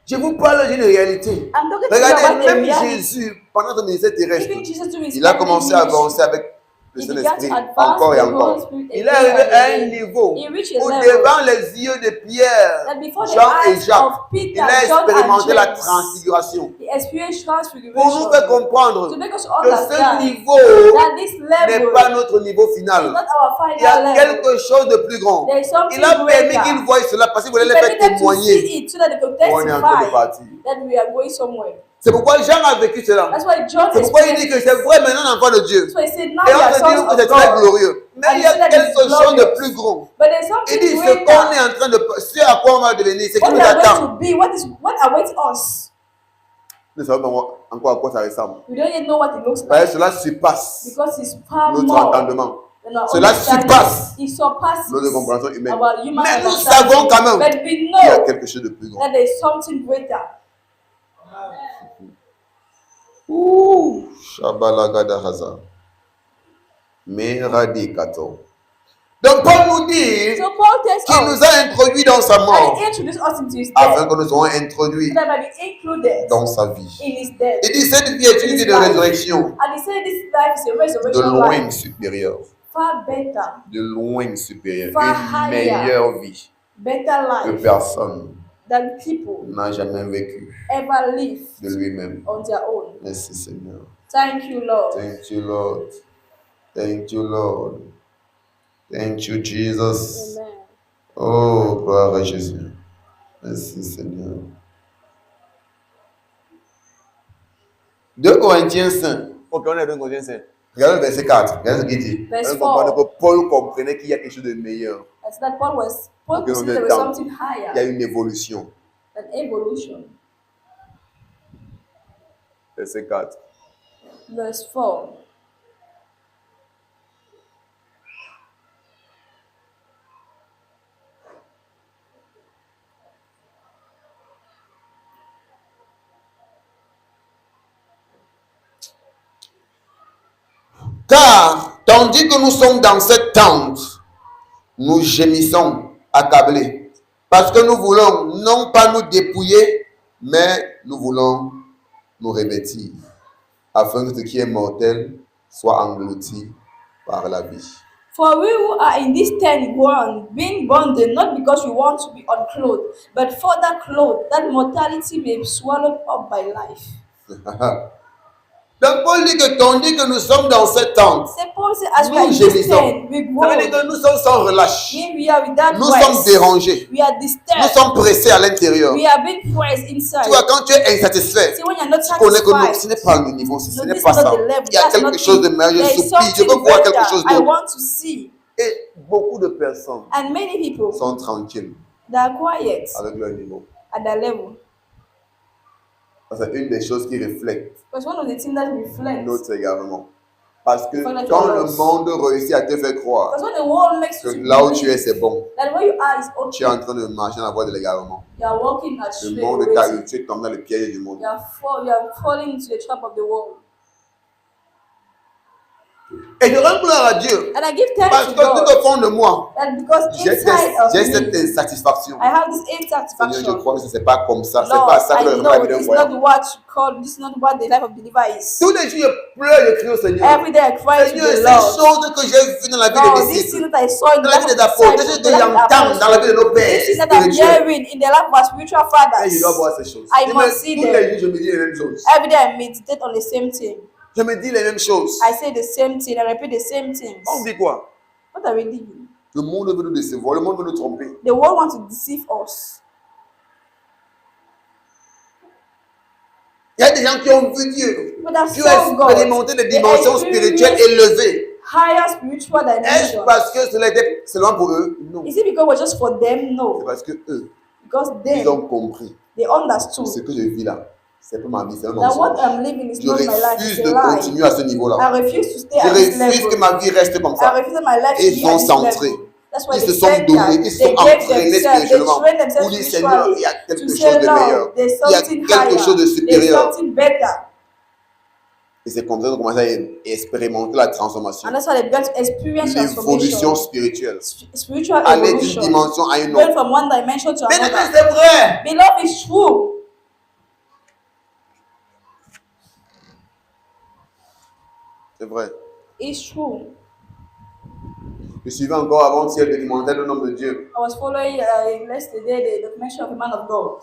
Je vous parle d'une réalité. I'm talking to you Regardez, about a même reality. Jésus, pendant son ministère terrestre, Even Jesus during his il a earthly commencé à ministry, avancer avec le he began to Saint-Esprit advance encore et the Holy encore. Spirit Il est again arrivé and à un again. niveau He reached a où level devant les yeux de Pierre, that before the Jean et eyes Jacques, of Peter, il a John and expérimenté la James, transfiguration. he experienced Pour nous transfiguration faire comprendre to make us que understand ce niveau that this n'est level pas notre niveau is final. not our Il y a final level. quelque chose de plus grand. There is something Il a permis greater. qu'ils voient cela parce qu'il voulait He les faire permitted to témoigner. see it so that they could On est en train de testify partir. that we are going somewhere. C'est pourquoi Jean a vécu cela. That's why John C'est pourquoi il dit que c'est vrai maintenant enfant de Dieu. So he said, now Et we on are se dit sons que c'est of très God. glorieux. Mais And il he y a said that quelque it's chose de glorious. plus grand. But there's Il something dit ce greater. qu'on est en train de, ce à quoi on va devenir, ce qui What nous we are going attend. to be, what awaits us. Nous ne savons pas encore à quoi ça ressemble. We don't yet know what it looks Parce like que cela surpasse because it's far notre more entendement. than our Cela understanding. surpasse It surpasses notre compréhension humaine. our human Mais nous understanding. savons quand même But we qu'il y a know quelque chose de plus grand. that there is something greater. Ouh, Shabalagada Haza. Meradikato. Donc Paul nous dit So Paul tells qu'il us nous a introduits dans sa that mort he introduced us into his afin death, que nous soyons introduits so that might be included dans sa vie. in his death. Il dit cette vie est une vie de résurrection And he said this life is a de resurrection loin life, supérieure. far better, De loin supérieure. Far Une higher. meilleure vie better que life personne than people n'a jamais vécu ever lived de lui-même. on their own. Merci Seigneur. Thank you, Lord. Thank you, Lord. Thank you, Lord. Thank you, Jesus. Amen. Oh, gloire à Jésus. Merci, Seigneur. 2 Corinthiens 5. Ok, on est 2 Corinthiens 5. Regardez le verset 4. Regardez ce qu'il dit. Verse Vous comprenez 4. que Paul comprenait qu'il y a quelque chose de meilleur. As that Paul Okay, considered there was something Il y a higher. une évolution. An evolution. Verset 4. Verse 4. Car, tandis que nous sommes dans cette tente, nous gémissons, accablés, parce que nous voulons non pas nous dépouiller, mais nous voulons nous revêtir, afin que ce qui est mortel soit englouti par la vie. For we who are in this tent ground, being bonded, not because we want to be unclothed, but for that cloth, that mortality may be swallowed up by life. Donc Paul dit que tandis que nous sommes dans cette tente, Say Paul said, as we are nous in this gémissons. tent, we Ça veut dire groan. que nous sommes sans relâche. Mean we are without Nous sommes rest. dérangés. We are Nous disturbed. sommes pressés à l'intérieur. We are being pressed inside. Tu vois, quand tu es insatisfait, See, when you're not tu connais que non, ce satisfied, n'est pas le niveau, ce no, n'est this pas is not ça. the level. Il y a That's quelque not chose de it. meilleur, There je is supplie, je veux something voir quelque better chose I d'autre. want to see. Et beaucoup de personnes And many people, sont tranquilles they are quiet avec leur niveau. at that level. C'est une des choses qui reflète Because one of the things that reflects, notre égarement. Parce que Financial quand le loss. monde réussit à te faire croire because when the world makes que you là où tu es, believe c'est bon, that where you are is tu es okay, en train de marcher dans la voie de l'égarement. you are walking at Le straight monde already. t'a eu, tu es tombé dans le piège du monde. You are falling into the trap of the world. Et je rends gloire à Dieu. And I give thanks Parce to que tout God au fond de moi, that because j'ai inside of cette me, insatisfaction. I have this Seigneur, je insatisfaction. crois que ce n'est pas comme ça. C'est Lord, pas ça que I le know réveil d'un it's croyant. not what you call, this is not what the life of believer is. Tous les jours, je pleure, je crie au Seigneur. Every day I cry to Seigneur, the ces Lord. choses que j'ai vues dans la vie Lord, des this disciples, thing that I saw in the dans la life vie of des apôtres, disciples, ces choses the que life of the j'entends dans la vie de nos apostles, pères this thing that I'm spirituels. hearing in the life of our spiritual Et fathers, je dois voir ces choses. I Et must même see tous them. les jours, je me dis les mêmes choses. Every day I meditate on the same thing. Je me dis les mêmes choses. I say the same thing, I repeat the same things. On dit quoi? What are we doing? Le monde veut nous décevoir, le monde veut nous tromper. The world wants to deceive us. Il y a des gens qui ont vu Dieu. But that's Tu so as God. expérimenté des They dimensions spirituelles experience élevées. higher spiritual Est-ce dimension. parce que cela était seulement pour eux? Non. Is it because it was just for them? C'est No. parce que eux, Because ils them, ont compris they que understood ce que je vis là, c'est pas ma vie, c'est un that what mensonge. I'm living is Je not my life, refuse it's de a lie. continuer à ce niveau-là. I refuse to stay Je at this refuse que level. ma vie reste comme I ça. refuse that my life Ils to be sont at this centrés. level. That's why Ils they se sont said donnés, that. ils se They sont gave entraînés themselves, they spirituellement. trained Pour themselves dire Seigneur, il spiritually y a to quelque chose say, de meilleur. Lord, there's Il y a something quelque chose de higher, there's supérieur. something better. Et c'est comme ça qu'on commence à expérimenter la transformation. And that's how they began to experience L'évolution transformation, spirituelle. spiritual Aller d'une evolution, dimension à une going autre. from one dimension to Mais another. c'est vrai. Beloved, it's true. C'est vrai. It's true. Je suivais encore avant-hier le documentaire d'un homme de Dieu I was following yesterday the documentary of a man of God.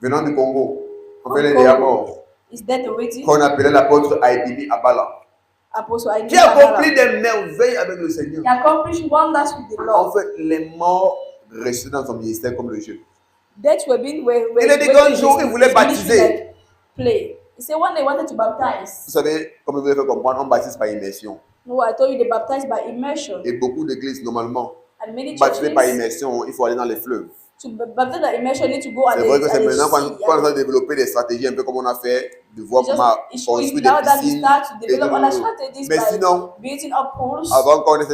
venant du Congo. On fait Congo. les morts. Is dead already. Qu'on appelait l'apôtre Aibibi Abala. Apostle I Qui a accompli des merveilles avec le Seigneur. He accomplished wonders with the En Lord. fait, les morts restaient dans son ministère comme le jeu. Deaths were being Il a dit qu'un jour, il voulait baptiser. like play. He said one day he wanted to Vous baptize. savez, comme je vous l'ai fait comprendre, on baptise par immersion. No, I told you they baptized by immersion. Et beaucoup d'églises, normalement, And many baptisées par churches, immersion, il faut aller dans les fleuves. to baptize by immersion, need to go at C'est the, vrai que at c'est the maintenant qu'on sea. on a développé des stratégies, un peu comme on a fait, de voir It's just- comment it's construire des now that we piscines. start to et develop de- other strategies Mais by sinon, building up pools. avant qu'on ait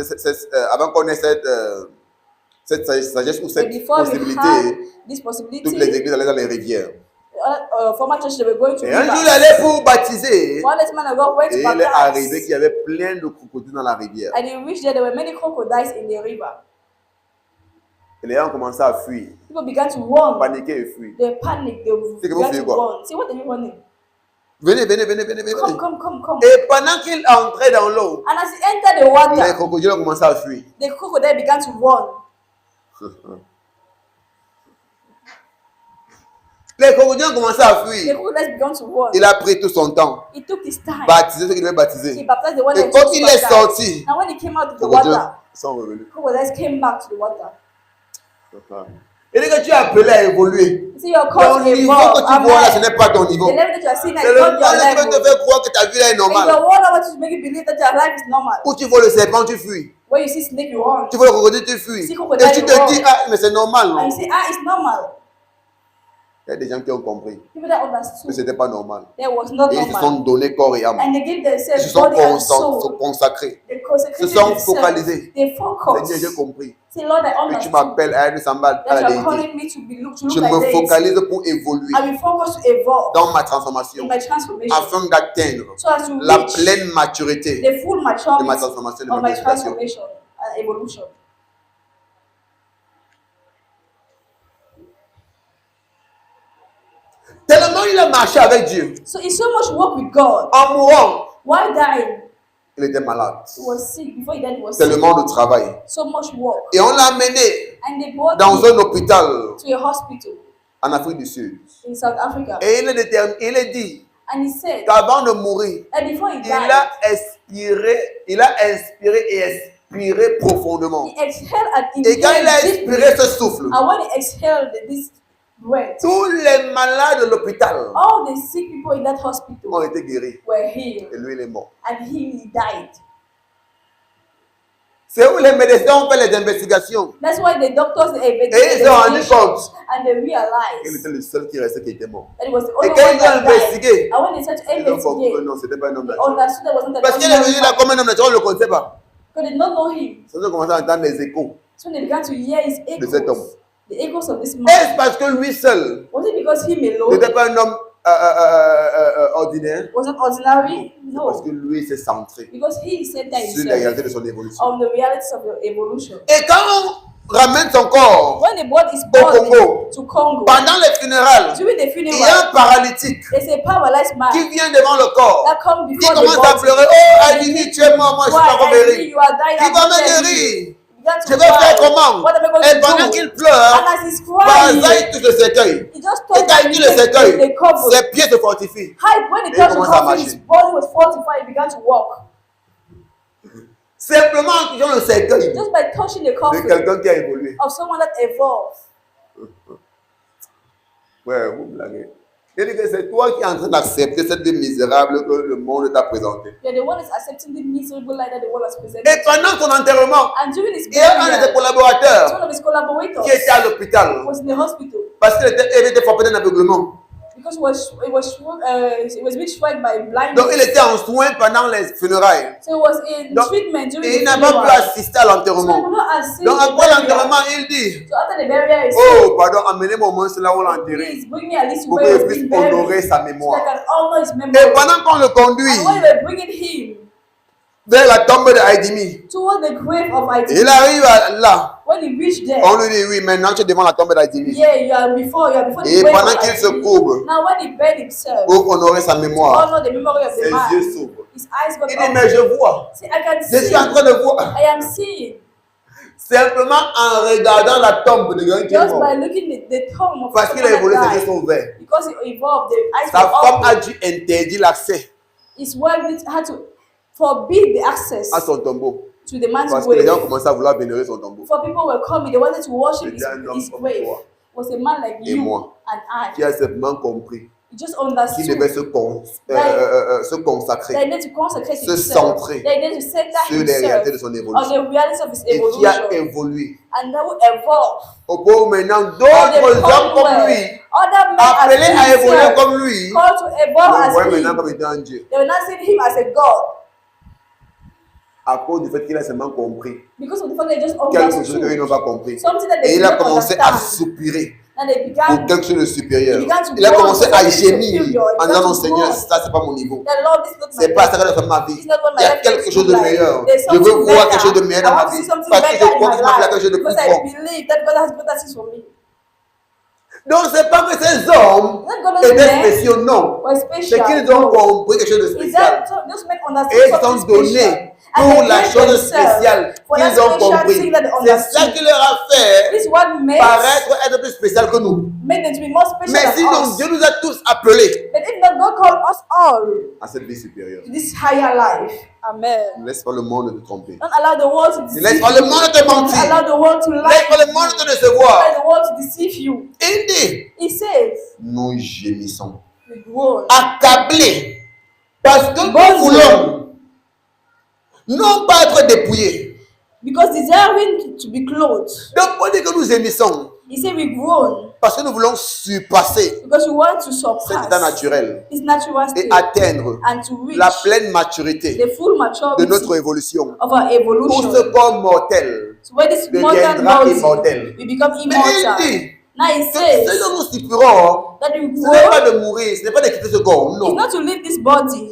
avant qu'on ait cette sagesse ou cette But before we had possibilité, this possibility, toutes les églises allaient dans les rivières. former churches they were going to Et un jour, il rivers. allait pour baptiser. One day man of God went Et to il est arrivé baptize. qu'il y avait plein de crocodiles dans la rivière. And he reached there were many crocodiles in the river. Et les gens ont commencé à fuir, People began to run. paniquer et fuir. They panicked. They C'est que vous began faites to quoi? run. See what are you running? Venez, venez, venez, venez, venez. Come. Et pendant qu'il entrait dans l'eau, And as he entered the les water, crocodiles ont commencé à fuir. the crocodile began to run. Les crocodiles ont commencé à The fuir. crocodiles began to run. Il a pris tout son temps. He took his time. Baptiser ce qu'il devait He baptiser. baptized the one Et that quand was il est baptized. sorti, And when he came out of les the crocodiles water, sont revenus. crocodiles came back to the water. Et dès que tu es appelé à évoluer, You see, your ton cause niveau evolved. que tu vois là, ce Amen. n'est pas ton niveau. The level that you are seeing C'est is le not monde your qui veut te level. faire croire que ta vie là est It's normale. the world that wants to make you believe that your life is normal. Où tu vois le serpent, tu fuis. When you see snake, you run. Tu vois le crocodile, tu fuis. Si crocodile, Et tu te you dis, run. ah, mais c'est normal, non? And you say, it's normal. Il y a des gens qui ont compris People that que understood ce n'était pas normal. that was not Et ils se normal. sont donnés corps et âme. And they gave Ils themselves se sont body and soul. consacrés. They Se consecrated sont themselves. focalisés. They Seigneur, j'ai focused. compris Say, Lord, I que tu understood m'appelles à être semblable à that la you are déité. calling me to look Je like me deity. focalise pour évoluer I will focus to evolve dans ma in transformation my transformation afin d'atteindre so as to la reach pleine maturité the full de ma maturity transformation et de of ma my glorification. transformation and evolution. Tellement il a marché avec Dieu. So he so much work with God. En mourant, While dying, il était malade. he was sick. Before he died, he was sick. Tellement de travail. So much work. Et on l'a amené And they brought dans him un hôpital to a hospital en Afrique du Sud. in South Africa. Et il est dit And he said qu'avant de mourir, that before he il died, a inspiré et expiré profondément. he exhaled and Et quand il a inhaled deeply. expiré ce souffle, And when he exhaled this breath, tous les malades de l'hôpital all the sick people in that hospital ont été guéris. were healed. Et lui, il est mort. And he died. C'est où les médecins ont fait les investigations. That's why the doctors they Et ils se sont rendus compte and they qu'il realized était le seul qui restait qui était mort. that it was the Et only quand one ils ont that died. investigué, And when they started to ils ont compris que investigate, non, ce n'était pas un homme they naturel. understood that wasn't an Parce qu'il est venu là ordinary comme un homme naturel, on ne le connaissait pas. man. They did not know him. Ils ont commencé à entendre les échos. So when they began to hear his De cet homme. echoes, the echoes of this man. Est-ce parce que lui seul Was it because him alone n'était pas un homme ordinaire? wasn't ordinary? Parce No. que lui s'est centré Because he said that sur la réalité himself de son évolution. on the realities of the evolution. Et quand on ramène son corps When they brought his au body Congo, to Congo, pendant les funérailles, during the il y a funeral, un paralytique there's a paralyzed man qui vient devant le corps. that come Qui before the commence à body. pleurer. Oh, Adimi, tu es mort, moi je suis pas encore Why, Andy, guéri. you are dying? Qui I'm va not me dead. guérir? He began to Je vais faire cry. comment? What am I going Et to pendant do? qu'il pleure, And as he's par crying, hasard, il touche le cercueil. he just Et told quand that il he touche le the cercueil, cover. ses pieds se fortifient. Hide when he Et touched the commence à coffin, his marcher. body was fortified. He began to walk. Simplement en touchant le cercueil Just by touching the de coffin quelqu'un qui a évolué. of someone that evolved. Ouais, vous blaguez. Il dit que c'est toi qui es en train d'accepter cette vie misérable que le monde t'a présentée. You're the one that's accepting the miserable life that the world has presented. Et pendant son enterrement, And during his il y a un de ses burial, collaborateurs one of his collaborators qui était à l'hôpital was in the hospital parce qu'il était frappé d'un aveuglement. because he was being struck by blindness. Donc il était en soins pendant les funérailles. So he was in Donc, treatment et during il the n'a pas pu funeral. assister à So he l'enterrement. could not assist Donc the après burial. l'enterrement, il dit, So after the burial, he said, oh pardon, amenez-moi au moins là où l'enterrer please bring me at least to pour where he qu'il was puisse being buried, honorer sa so I mémoire. can honor his Et memory. pendant qu'on le conduit And when they were bringing him vers la tombe de Haïdimi, toward the grave of il Haïti, arrive là, when he reached there, on lui dit oui, maintenant tu es devant la tombe d'Haïdimi. yeah, you are before the Et grave pendant of qu'il se Haïti. courbe Now when he buried himself, pour honorer sa mémoire, honor the memory of the ses man, yeux s'ouvrent. his eyes got Il dit open. mais je vois, See, I can je see. suis en train de voir. I am seeing. Simplement en regardant la tombe de quelqu'un qui est Just mort. by looking at the tomb of Parce qu'il a someone évolué, ses that yeux died. sont ouverts. Because he evolved, the eyes Sa were femme a open. dû interdire l'accès His wife had to forbid the access à son tombeau. to the man's Parce que les gens grave. commençaient à vouloir vénérer son tombeau. For people were coming, they wanted to worship C'était un homme his comme grave. toi Was a man like et you moi and qui I. a simplement compris He just qu'il understood devait se that consacrer he needed to consecrate se himself. centrer That he needed to center sur les réalités de himself son on évolution. the realities of his Et qui a evolution. évolué. And that will evolve. Au point où maintenant On the d'autres hommes point comme where lui, other men appelés à as évoluer himself, comme lui, called to le evolve voient as maintenant him. comme étant un Dieu. They were not seeing him as a God À cause du fait qu'il a seulement compris because of the fact they just quelque chose qu'ils understood n'ont pas compris. something that Et they il did a not commencé à understand. soupirer And they pour began quelque chose de supérieur. He began to Il a groan commencé for à something gémir superior. He en began disant non to Seigneur, groan. ça c'est pas mon niveau. that Lord, this is not my C'est pas ça life. que je fais ma vie. It's not what my Il y a life quelque is chose de like. meilleur. There's Je veux something voir better. quelque chose de meilleur I dans ma want to see vie. something Parce que better je in crois my qu'il m'a fait life. quelque chose de plus Because I fort. believe that God has greater things for me. Donc c'est pas que ces hommes Not God étaient men spéciaux, non. were C'est special. qu'ils ont compris quelque chose de Is spécial. that so those men Et understood ils sont something special? donnés And pour they la gave chose themselves spéciale for that qu'ils ont special compris. thing that they C'est ça understood. qui leur a fait This is what makes paraître être plus spécial que nous. made them to be more special Mais than sinon, us. Dieu nous a tous appelés But if not, God called us all à cette vie supérieure. to this higher life. Amen. Ne laisse pas le monde te tromper. Don't allow the world to Ne deceive laisse you. pas le monde te Don't mentir. allow the world to Ne lie. laisse pas le monde te Don't décevoir. allow the world to deceive you. Il dit, He says, nous gémissons, we groan. accablés, parce que nous voulons non pas être dépouillés. Because desiring to be clothed. Donc, on dit que nous gémissons. He said we groan. Parce que nous voulons surpasser Because we want to cet état surpass naturel this natural et state atteindre and to reach la pleine maturité the full de maturity notre évolution. of our Pour evolution. ce corps mortel So when this mortal deviendra body immortel. we become Mais il immortal. dit Now it que ce says dont nous stipulons, that we ce n'est pas grow de mourir, ce n'est pas de quitter ce corps, is non. not to leave this body.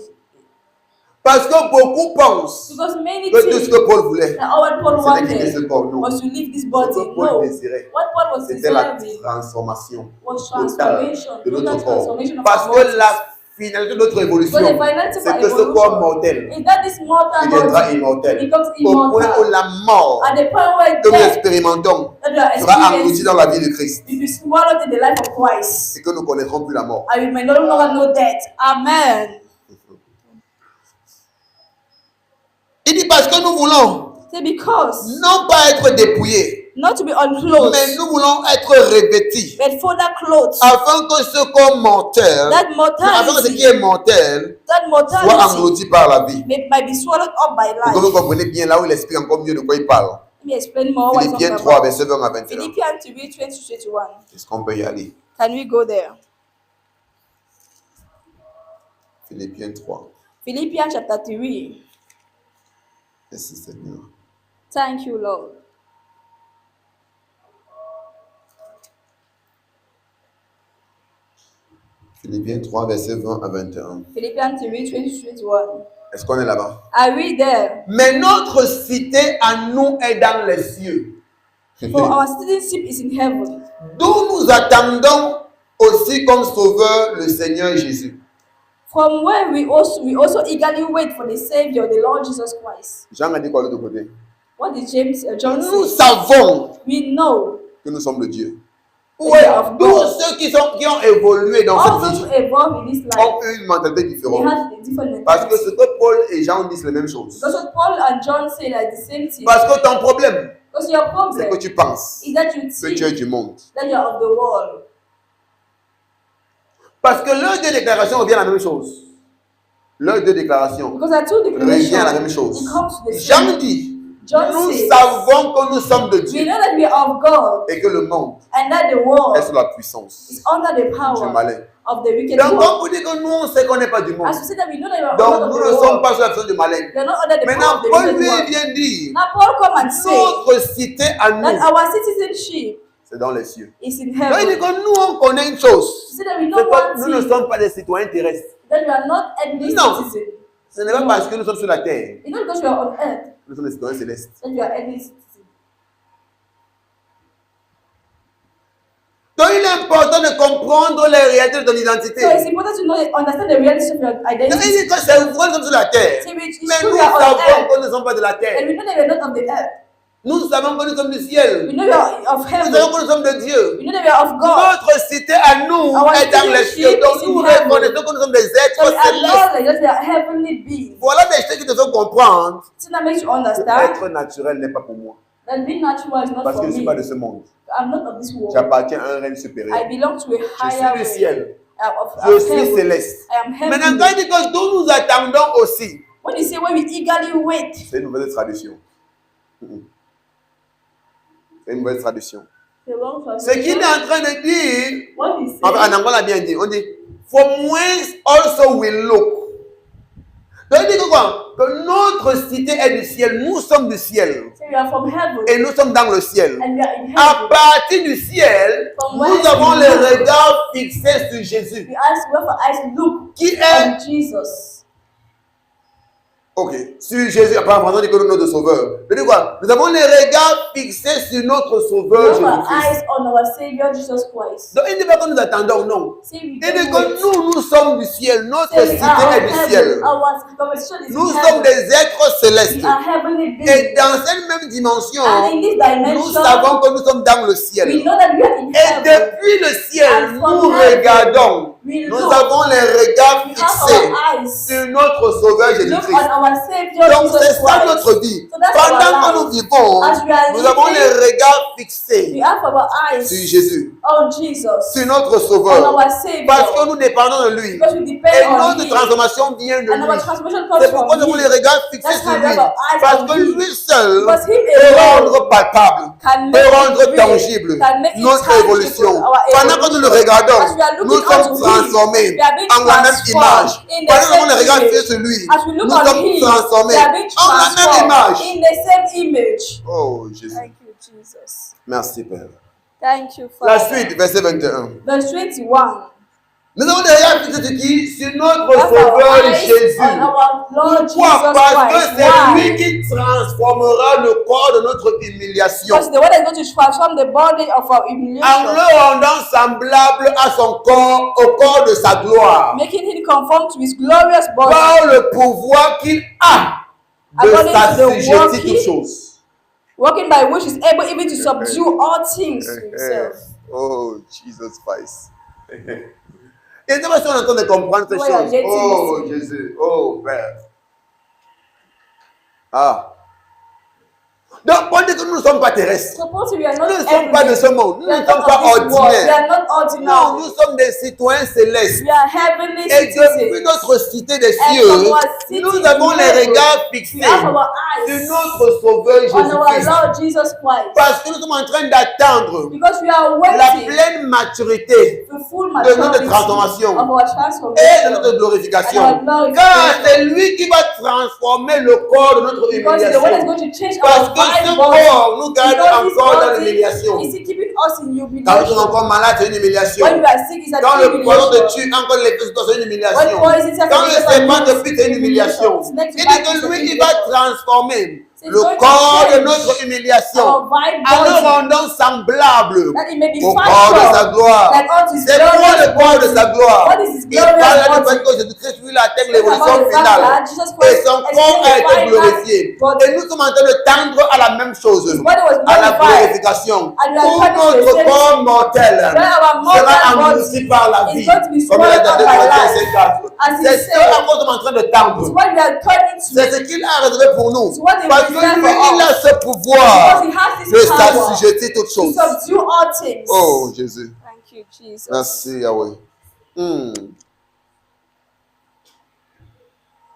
Parce que beaucoup pensent Because many que tout ce think que Paul voulait, that what Paul c'est de quitter ce wanted corps, non. was to leave this Ce body. que Paul No. désirait, What Paul was c'était la desiring transformation was totale transformation, de total notre corps. transformation of Parce our que bodies. la finalité de notre évolution, Because the finality c'est of que ce corps evolution mortel is that this mortal deviendra body immortel. becomes Au point où immortal. la mort At the point where que nous death expérimentons that we are sera engloutie experiencing dans la vie de Christ will be swallowed in the life of Christ. et que nous ne connaîtrons plus la mort. And we may no longer know death. Amen. Il dit parce que nous voulons Say because non pas être dépouillés, not to be unclothed, mais nous voulons être revêtis but further clothes. afin que ce corps mortel, That afin que ce qui mortality, est mortel that soit mortality englouti par la vie. might be swallowed up by Pour que vous life. compreniez bien là où il explique encore mieux de quoi il parle. Let me explain more what I'm Philippiens talking 3, about. verset 20 à 21. Philippians 3, 20-21. Est-ce qu'on peut y aller? Can we go there? Philippiens 3. Philippians chapter 3. Merci Seigneur. Thank you, Lord. Philippiens 3, verset 20 à 21. Philippians 3, 20-21. Est-ce qu'on est là-bas? Are we there? Mais notre cité à nous est dans les cieux, For our citizenship is in heaven, d'où nous attendons aussi comme sauveur le Seigneur Jésus. from where we also eagerly wait for the Savior, the Lord Jesus Christ. Jean a dit quoi de l'autre côté? What did John Nous say? savons We know que nous sommes de Dieu. We Ouais, are of tous God. ceux qui ont évolué dans All cette those who vie evolve in this life, ont eu une mentalité they différente. have a different Parce que mentality. ce que Paul et Jean disent les mêmes choses. Because what Paul and John say are the same thing. Parce que ton problème, Because your c'est problem que tu penses is that you que tu es think du monde. that you are of the world. Parce que leurs deux déclarations reviennent à la même chose. Leurs deux déclarations Because our two reviennent à la même declarations, chose. it comes to the Jean same. dit, John nous says, savons que nous sommes de we Dieu know that we are of God et que le monde and that the est world sous la puissance is under the du power malin. of the wicked Donc, one. comme vous dites que nous, on sait qu'on n'est pas du monde. As we say that we know that we are Donc, under nous the ne sommes world, pas sous la puissance du malin. we are not under the power Maintenant, of the Paul wicked lui one. vient dire, Now Paul come and say notre cité à nous, that our citizenship c'est dans les cieux. is in Donc, il dit heaven. que nous, on connaît une chose. We say that we C'est know one que nous ne thing, sommes pas des citoyens terrestres. that we are not earthly Non. citizens. Ce n'est pas parce que nous sommes sur la terre. It's not because we are on earth Nous sommes des citoyens célestes. that we are earthly citizens. Donc, il est important de comprendre les réalités de ton So identité. it's important to know, understand the reality of your Donc, il identity. dit que c'est vrai que nous sommes sur la terre. See, it's Mais true nous we are on savons earth, que nous ne sommes pas de la and terre. we know that we are not of the earth. Nous savons que nous sommes du ciel. We know we are of Nous heaven. savons que nous sommes de Dieu. We know that we are of God. Notre cité à nous Our est dans les cieux. citizenship Donc is nous in heaven. reconnaissons que nous sommes des So êtres we célestes. acknowledge that we are heavenly beings. Voilà des choses qui te font comprendre So that makes you que understand l'être naturel n'est pas pour moi. that being natural is not Parce for que je ne suis me. pas de ce monde. I'm not of this world. J'appartiens à un règne supérieur. I belong to a Je higher suis du realm. ciel. Of Je suis heaven. céleste. I am Maintenant, heavenly. quand il dit que d'où nous attendons aussi, When you say when we eagerly wait, c'est une nouvelle traduction. C'est une nouvelle traduction. the wrong Ce qu'il est translation, en train de dire, what he en says, anglais, on a bien dit, on dit, from whence also we look. Donc, il dit que quoi? Que notre cité est du ciel. Nous sommes du ciel. say we are from heaven Et nous sommes dans le ciel. and we are in À heaven. partir du ciel, From nous whence avons we les look. regards fixés sur Jésus. We ask where for eyes look Qui est, on Jesus. ok, sur Jésus. Après, en français, on dit que nous sommes notre sauveur. Je dis quoi? Nous avons les regards fixés sur notre sauveur We have our Jésus-Christ. eyes on our Savior Jesus Christ. Donc, il ne dit pas que nous attendons, non. Say we Il dit don't que wait. nous sommes du ciel. Notre Say we cité are est of du heaven. ciel. Our conversation is Nous in sommes heaven. des êtres célestes. We are heavenly Et beings. dans cette même dimension, And in this nous dimension, savons que nous sommes dans le we ciel. know that we are in Et heaven. depuis le ciel, And from nous heaven, regardons. We Nous look. avons les regards We have fixés our eyes. sur notre Sauveur Look Jésus-Christ. on our Savior Donc c'est Jesus ça Christ. notre vie. So that's Pendant our que nous life. vivons, As we are nous avons living, les regards We fixés have our eyes sur Jésus. on Jesus, sur notre on Sauveur. our Savior, Parce que nous dépendons de lui. because we Et depend on notre Him, transformation vient de and our lui. transformation comes C'est pourquoi from nous avons les Him. regards fixés That's sur why we lui. have our eyes Parce on que Him. lui seul Because Him peut alone rendre palpable, can peut make rendre it real, tangible can make it notre tangible, évolution. our Pendant que nous le evolution. regardons, As we are nous looking sommes unto Him, transformés we are being en la même transformed image. in the Pendant que nous same le regardons image. fixés sur lui, As we look nous on sommes Him, transformés we are being en la même transformed image. in the same image. Oh Jésus. Thank you, Jesus. Merci Père. Thank you, La Father. suite, verset 21. Verse 21. Nous avons des regards fixés sur qui? Sur notre We have our Sauveur eyes Jésus. on our Lord Pourquoi? Jesus Parce que Christ. c'est Why? lui qui transformera le corps de notre humiliation Because the one that is going to transform the body of our en humiliation, le rendant semblable à son corps, au corps de sa gloire, making him conform to his glorious body, par le pouvoir qu'il a de according to the s'assujettir working- toutes choses. working by which is able even to subdue all things to himself. Oh, Jesus Christ. Et c'est parce qu'on est en train de comprendre ces We are choses. getting Oh, this. Jésus. Oh, Père. Ah. Donc, on dit que nous ne sommes pas terrestres. Suppose we are not Nous ne sommes pas de ce monde. Nous we ne are sommes not pas of this world. We ordinaires. are not Non, ordinary. nous sommes des citoyens célestes. We are heavenly Et depuis citizens. notre cité des And cieux, from our city nous avons in les heaven, regards we fixés have our sur eyes notre Sauveur on our Jésus-Christ. Lord Jesus Christ. Parce que nous sommes en train d'attendre Because we are la waiting pleine maturité the full de notre maturity transformation of our et de transformation. notre glorification. And our glorification. Car c'est lui qui va transformer le corps de notre Because the one is humiliation. going to change Parce our que ce body body. corps nous garde Because this encore dans body l'humiliation. is keeping us in Quand nous sommes humiliation. encore malades, c'est une humiliation. When you are sick, it's an Quand le poison te humiliation. tue, encore les c'est une When humiliation. poison is Quand le serpent te pique, c'est une humiliation. It's next Il to dit bite, que it's lui, an il va humiliation. transformer It's le going to corps de change notre humiliation our vile en le body, rendant semblable that it may be au corps de sa fashioned gloire. like unto his C'est quoi le glorious corps de sa body. gloire? What is his Il parle glorious du fait body? que Jésus-Christ, lui, il atteint It's l'évolution about the fact finale. that Jesus Et Christ son has corps a been été the glorifié. final Et nous sommes en train de tendre à la même chose, His body was à la glorified. glorification. And we are Tout turning to notre the same corps mortel Where our mortal sera body endurci par la is vie. going to be Comme il a swallowed dit up by dans life. Matthieu 4. As he C'est ce said, à quoi nous sommes en train de tendre. it's what we are turning to. C'est ce qu'il a réservé pour nous. It's what he Parce que reserved lui, for il a us. ce pouvoir Because he has de this power s'assujettir toutes to choses. subdue all things. Oh, Jésus. Thank you, Jesus. Merci, Yahweh.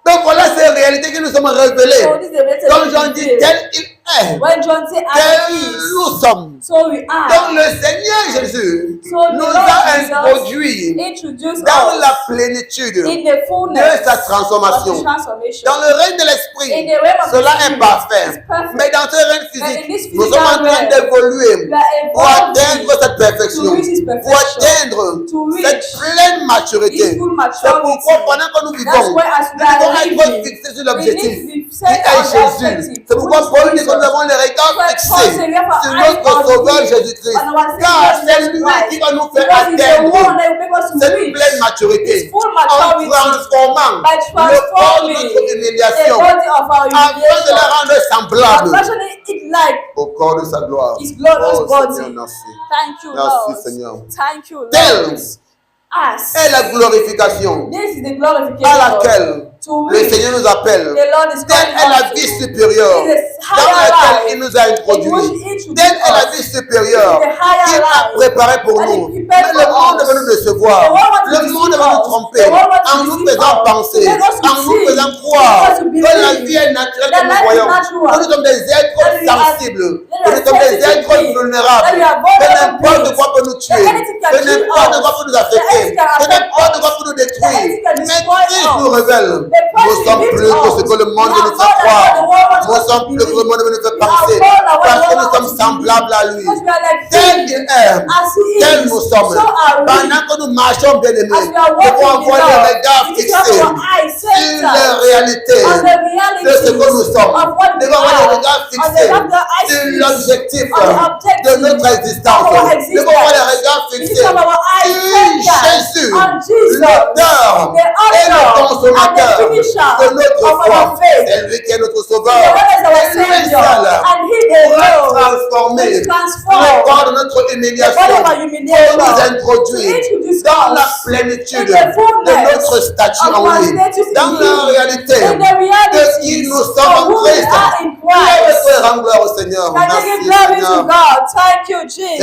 Donc voilà ces réalités que nous sommes So révélées. this is the message Comme we Jean dit, give. tel il est, When John said, "I tel is," nous sommes. so we are. Donc le Seigneur Jésus So the nous Lord a Jesus introduits introduced dans us la plénitude in the de fullness sa of transformation. His transformation. Dans le règne de In l'esprit, the realm of cela the est Spirit, parfait. it's perfect. Mais dans ce règne But in this physique, nous sommes physical en train realm, d'évoluer we are pour atteindre evolving cette perfection, to reach His pour perfection, atteindre to reach cette pleine maturité. His full C'est pourquoi maturity. pendant que nous That's vivons, why as we nous devons are être living, fixés sur we l'objectif need to be qui set est on the Jésus. objective, C'est pourquoi which is Paul dit que Jesus. nous avons les regards But fixés Paul said we have our sur eyes notre on Sauveur Him, Jésus-Christ. on our Savior Car c'est Jesus lui Christ. qui va nous faire Because He's the atteindre one that will make us cette reach pleine maturité His full en maturity transformant by le corps de transforming notre the humiliation body of our afin de la humiliation, rendre semblable fashioning it like au corps de sa gloire. His glorious Oh body. Seigneur, merci. Thank you, Merci, Lord. Seigneur. Thank you, Tel Lord. Us. est la glorification This is the à glorification laquelle to le which Seigneur nous appelle. the Lord is Telle calling est la us vie to. supérieure It is dans higher laquelle life il nous a in which introduits. He introduced Telle est la us. vie supérieure It is the higher qu'il a life préparée pour that He nous. prepared Mais le for monde us. veut nous décevoir. The world wants to Le monde deceive veut nous us. tromper The world wants to en nous deceive faisant us. penser, Let us en nous deceive. faisant croire Let us que believe la vie est naturelle that que nous life is voyons. natural. Que nous sommes des êtres That we are- sensibles. that Que we nous are sommes des sensitive êtres beings. vulnérables. That we are Que vulnerable n'importe beings. quoi peut nous tuer. That anything can Que kill n'importe us. quoi peut nous That affecter. anything can Que affect n'importe us. quoi peut nous That détruire. anything can Mais destroy Christ us. nous révèle. The Nous Christ sommes reveals plus que us. ce que le monde We veut are nous more faire than croire. what the world wants Nous us to sommes plus que le believe. monde veut nous faire We are penser. more than what Parce the que world nous wants sommes us to believe. semblables à lui. Because we are like Tel him. qu'il est, As he is, tel nous sommes. so are we. Pendant que nous marchons bien aimés, As we are nous devons walking in avoir les love, regards we need to have fixés our eyes sur la centered réalité on the de ce que nous realities sommes. of what Nous we devons avoir les are. regards On the fixés have the eyes sur fixed l'objectif on the objective de notre existence. of our Nous existence. devons avoir les regards We need fixés to have our eyes sur centered Jésus, on Jesus, l'auteur the et le author consommateur and the finisher de notre of foi. our faith. C'est lui qui est notre The sauveur. one is our Et lui Savior, seul and He pourra alone transformer will le transform corps de notre the body humiliation of our pour humiliation nous to introduire introduce dans la us plénitude in the de fullness notre statut of en our lui, status in dans la Him, réalité in the de reality qui nous of sommes en who we Christ. are in Lève-toi et Christ. rends gloire au Seigneur. Can you Merci give glory to Seigneur. God? Thank you, Jesus.